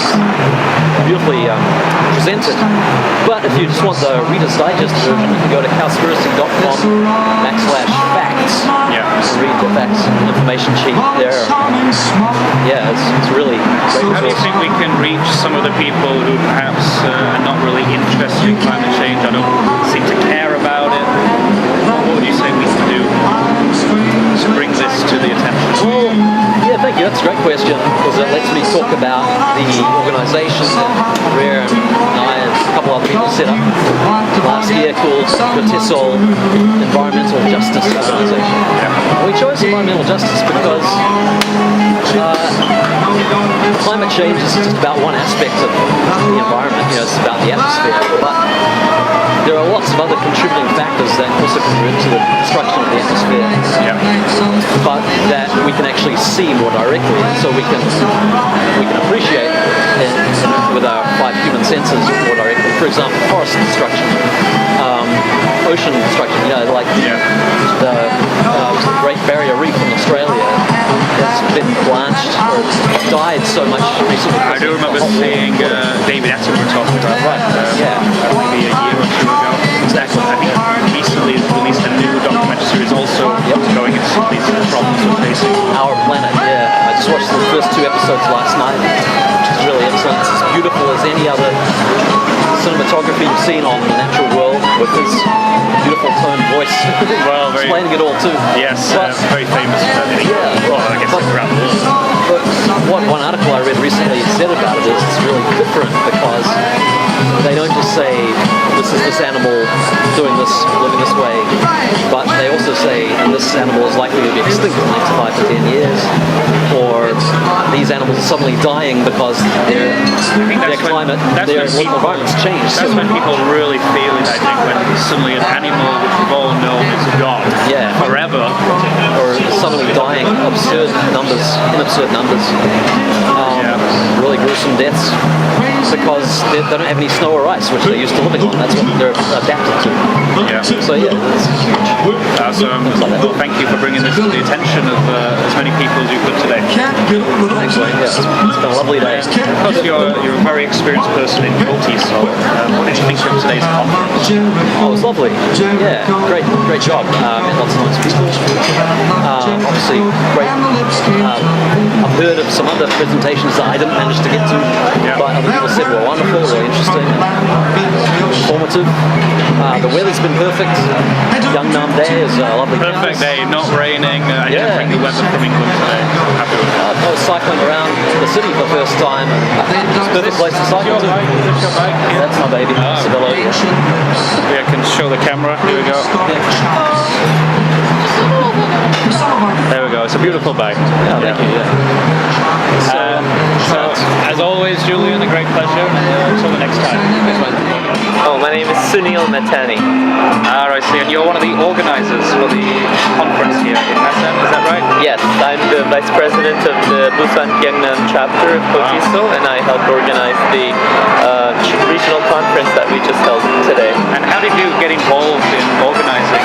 beautifully presented. But if you just want the Reader's Digest version, you can go to cowspiracy.com/facts. Yeah. Read the facts information sheet there. Yeah, it's really great. How do you think we can reach some of the people who perhaps are not really interested in climate change, or don't seem to care about it? What would you say we can do to bring this to the attention? Well, yeah, thank you. That's a great question, because it lets me talk about the organisation that Rhea and I and a couple other people set up last year called KOTESOL Environmental Justice Organisation. We chose environmental justice because climate change is just about one aspect of the environment. It's about the atmosphere, but there are lots of other contributing factors that also contribute to the destruction of the atmosphere. But that we can actually see more directly, so we can appreciate it with our 5 human senses more directly. For example, forest destruction, ocean destruction. Like the Great Barrier Reef in Australia has been blanched or died so much recently. I do remember seeing David Attenborough talking about that. Maybe a year or two ago. Exactly. I think recently released a new documentary series also going into some of these problems we're facing. Our Planet, I just watched the first 2 episodes last night, which is really excellent. It's as beautiful as any other cinematography you've seen on the natural world, with his beautiful toned voice. Well, explaining it all too. Yes, very famous for that. Well, I guess around the world. But one article I read recently said about it is it's really different, because they don't just say this is this animal doing this, living this way, but they also say this animal is likely to be extinct in the next 5 to 10 years, or these animals are suddenly dying because their climate, their environment's changed. That's when people really feel it, I think, when suddenly an animal which we've all known is gone forever, or suddenly dying in absurd numbers, really gruesome deaths, because they don't have any snow or ice, which they're used to living on. That's what they're adapted to. So it's huge. Well, thank you for bringing this to the attention of as many people as you could today. Excellent. It's been a lovely day. Because you're a very experienced person in KOTESOL, what did you think of today's conference? Oh, it was lovely. Yeah, great job. Met lots of nice people. Obviously, great. I've heard of some other presentations that I didn't manage to get to, but other people said were wonderful, really interesting, informative. The weather's been perfect. Gyeongnam Day is a lovely Perfect day, not raining. I didn't bring the weather from England today. Happy with that. I was cycling around the city for the first time. It's a perfect place to cycle to. That's my baby, Isabella. I can show the camera. Here we go. There we go. It's a beautiful bag. Thank you. So, as always, Julian, a great pleasure. Until the next time. Oh, my name is Sunil Metani. I see. And you're one of the organizers for the conference here in Masan, is that right? Yes, I'm the vice president of the Busan-Gyeongnam Chapter of KOTESOL, and I help organize the regional conference that we just held today. And how did you get involved in organizing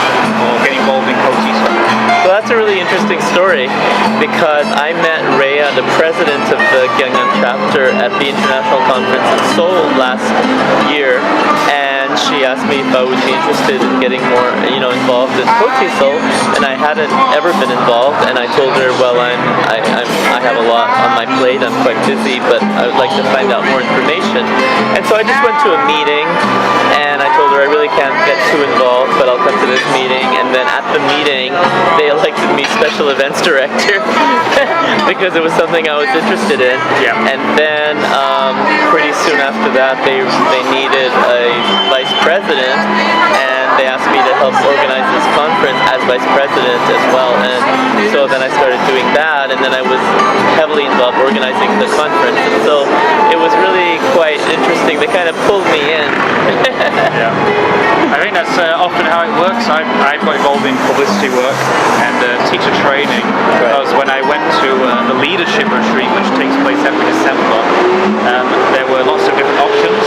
or get involved in KOTESOL? So that's a really interesting story, because I met Rhea, the president of the Gyeongnam Chapter, at the international conference in Seoul last year, and she asked me if I would be interested in getting more, involved in KOTESOL, and I hadn't ever been involved, and I told her, well, I have a lot on my plate, I'm quite busy, but I would like to find out more information. And so I just went to a meeting, and I told her I really can't get too involved, but I'll come to this meeting. And then at the meeting, they elected me special events director because it was something I was interested in. And then pretty soon after that, they needed a vice president, and they asked me to help organize this conference as vice president as well. And so then I started doing that, and then I was heavily involved organizing the conference. And so it was really quite interesting. They kind of pulled me in. I think that's often how it works. I've got involved in publicity work, and to teacher training because when I went to the leadership retreat, which takes place every December, there were lots of different options,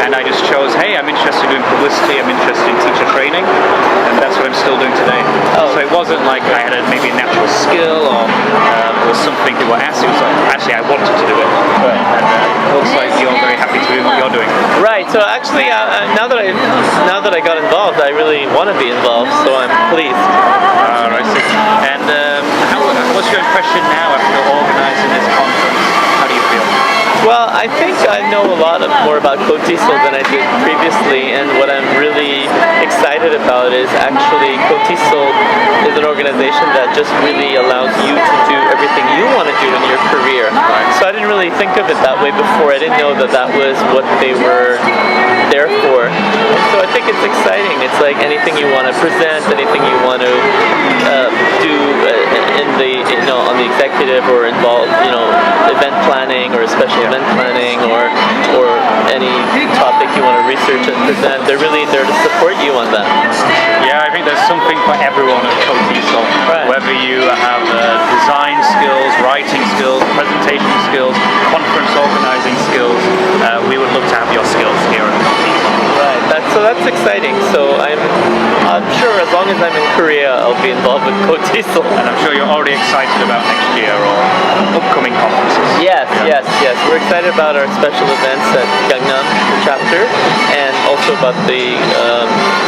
and I just chose, hey, I'm interested in publicity, I'm interested in teacher training, and that's what I'm still doing today. So it wasn't like I had maybe a natural skill or something people asked. It was like, actually, I wanted to do it. And it looks like you're very happy to do what you're doing. Right. So actually, now that I got involved, I really want to be involved. So I'm pleased. Right. And what's your impression now after organising this conference? How do you feel? Well, I think I know a lot more about KOTESOL than I did previously, and what I'm really excited about is actually KOTESOL is an organization that just really allows you to do everything you want to do in your career. So I didn't really think of it that way before. I didn't know that that was what they were there for. And so I think it's exciting. It's like anything you want to present, anything you want to do in the on the executive or involved event planning or special event planning or any topic you want to research and present. They're really there to support you on that. Yeah, I think there's something for everyone at KOTESOL. Whether you have design skills, writing skills, presentation skills, conference organizing skills, we would love to have your skills here at KOTESOL. Right, that's exciting. So I'm sure as long as I'm in Korea, I'll be involved with KOTESOL. And I'm sure you're already excited about next year or upcoming conferences. Yes. We're excited about our special events at Gyeongnam Chapter and also about the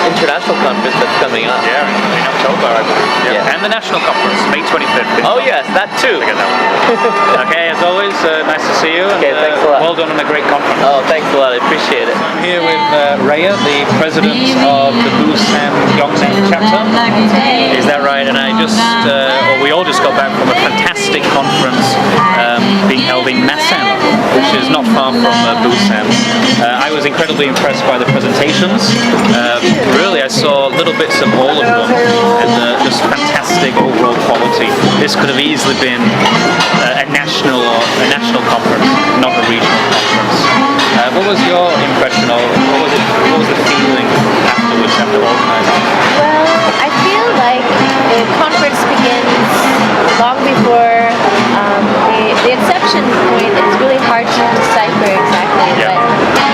international conference that's coming up. Yeah, in October, I believe. Yeah. And the national conference, May 25th. Oh yes, that too. Okay, as always, nice to see you. Okay, thanks a lot. Well done on a great conference. Oh, thanks a lot. I appreciate it. I'm here with Rhea, the president of the Busan-Gyeongnam Chapter. Is that right? And I we all just got back from a fantastic conference being held in Masan, which is not far from Busan. I was incredibly impressed by the presentations. Really, I saw little bits of all of them, and just fantastic overall quality. This could have easily been a national conference, not a regional conference. What was your impression, or what was the feeling afterwards after organising? Well, I feel like the conference begins long before the inception point. It's really hard to decipher exactly, but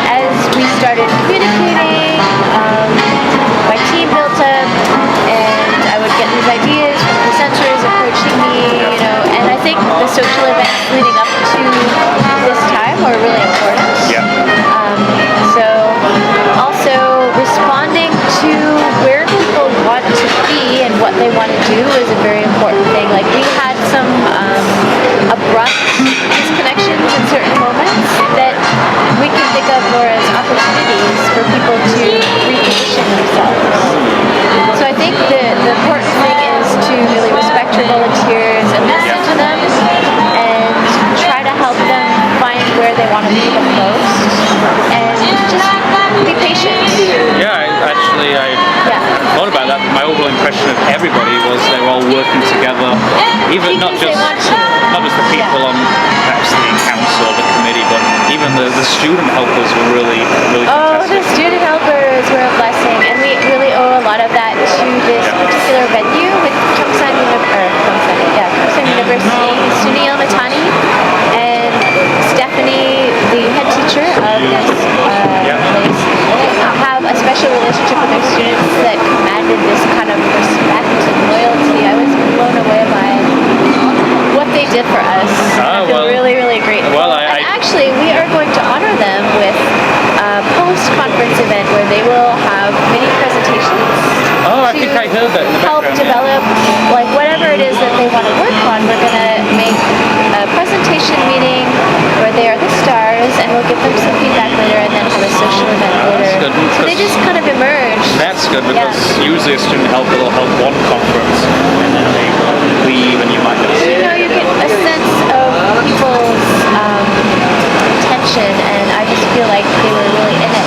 as we started communicating, my team built up, and I would get these ideas from presenters approaching me, and I think the social events leading up to this time were really important. So also responding to where people want to be and what they want to do is a very important thing. Like we had some abrupt disconnections in certain moments that we can think of more as opportunities for people to reposition themselves. So I think the important thing is to really respect your volunteers and listen to them and try to help them find where they want to be the most and just be patient. Yeah, I thought about that. My overall impression of everybody was they were all working together, even not just the people on perhaps the council or the committee, but even the student helpers were really fantastic. Oh, the student helpers were a blessing, and we really owe a lot of that to this particular venue with Masan University, Rhea Metituk, and Stephanie, the head teacher of this place, have a special relationship with their students that commanded this kind of respect and loyalty. I was blown away by what they did for us. I feel really, really grateful. And actually, we are going to honor them with a post-conference event where they will have mini presentations. Oh, I think I heard that in the help develop whatever it is that they want to work on. We're going to make a presentation meeting where they are the stars, and we'll give them some feedback later, and then have a social event later. So they just kind of emerge. That's good because usually a student helper will help one conference, and then they will leave, and you might not see them. You get a sense of people's attention, and I just feel like they were really in it.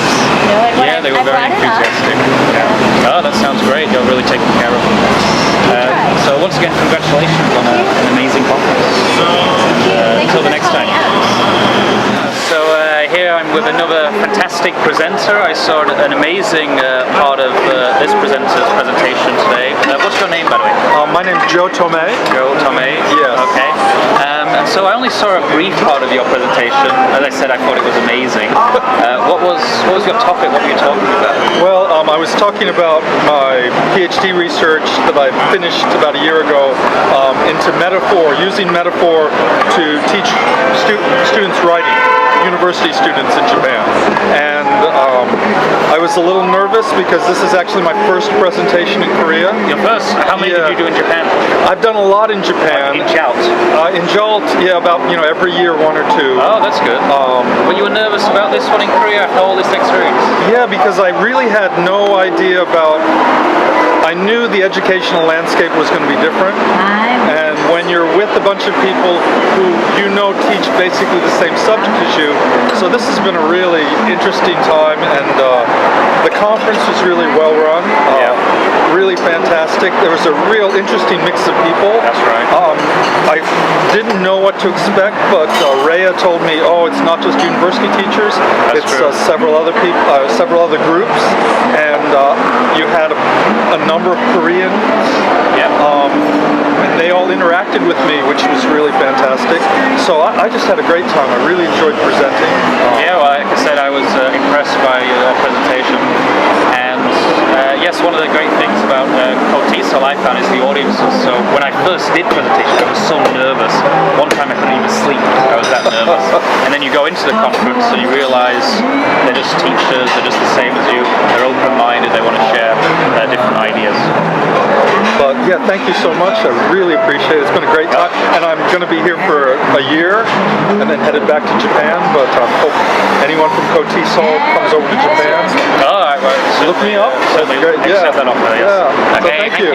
And they were very enthusiastic. Oh, that sounds great. You're really taking care of them. So once again, congratulations on an amazing conference. Until the next time. So here I'm with another fantastic fantastic presenter. I saw an amazing part of this presenter's presentation today. What's your name, by the way? My name's Joe Tomei. Joe Tomei? Yes. Okay. And so I only saw a brief part of your presentation. As I said, I thought it was amazing. What was your topic? What were you talking about? Well, I was talking about my PhD research that I finished about a year ago into metaphor, using metaphor to teach students writing, university students in Japan. And I was a little nervous because this is actually my first presentation in Korea. Your first? How many did you do in Japan? I've done a lot in Japan. Like in JALT? In JALT, yeah, about every year, one or two. Oh, that's good. Were you nervous about this one in Korea after all this experience? Yeah, because I really had no idea about. I knew the educational landscape was going to be different, and when you're with a bunch of people who teach basically the same subject as you, so this has been a really interesting time, and the conference was really well run, really fantastic. There was a real interesting mix of people. That's right. I didn't know what to expect, but Rhea told me, it's not just university teachers, it's several other people, several other groups, and you had a number of Koreans, and they all interacted with me, which was really fantastic. So I just had a great time. I really enjoyed presenting. Yeah, well, like I said, I was impressed by your presentation. And yes, one of the great things about KOTESOL I found is the audiences. So when I first did presentations, I was so nervous. One time I couldn't even sleep. I was that nervous. And then you go into the conference and you realize they're just teachers. They're just the same as you. They're open-minded. They want to share different ideas. But yeah, thank you so much. I really appreciate it. It's been a great time. And I'm going to be here for a year and then headed back to Japan. But I hope anyone from KOTESOL comes over to Japan. All right, well, look me up. Certainly, Great. accept that offer, yes. Yeah. Okay, So thank you.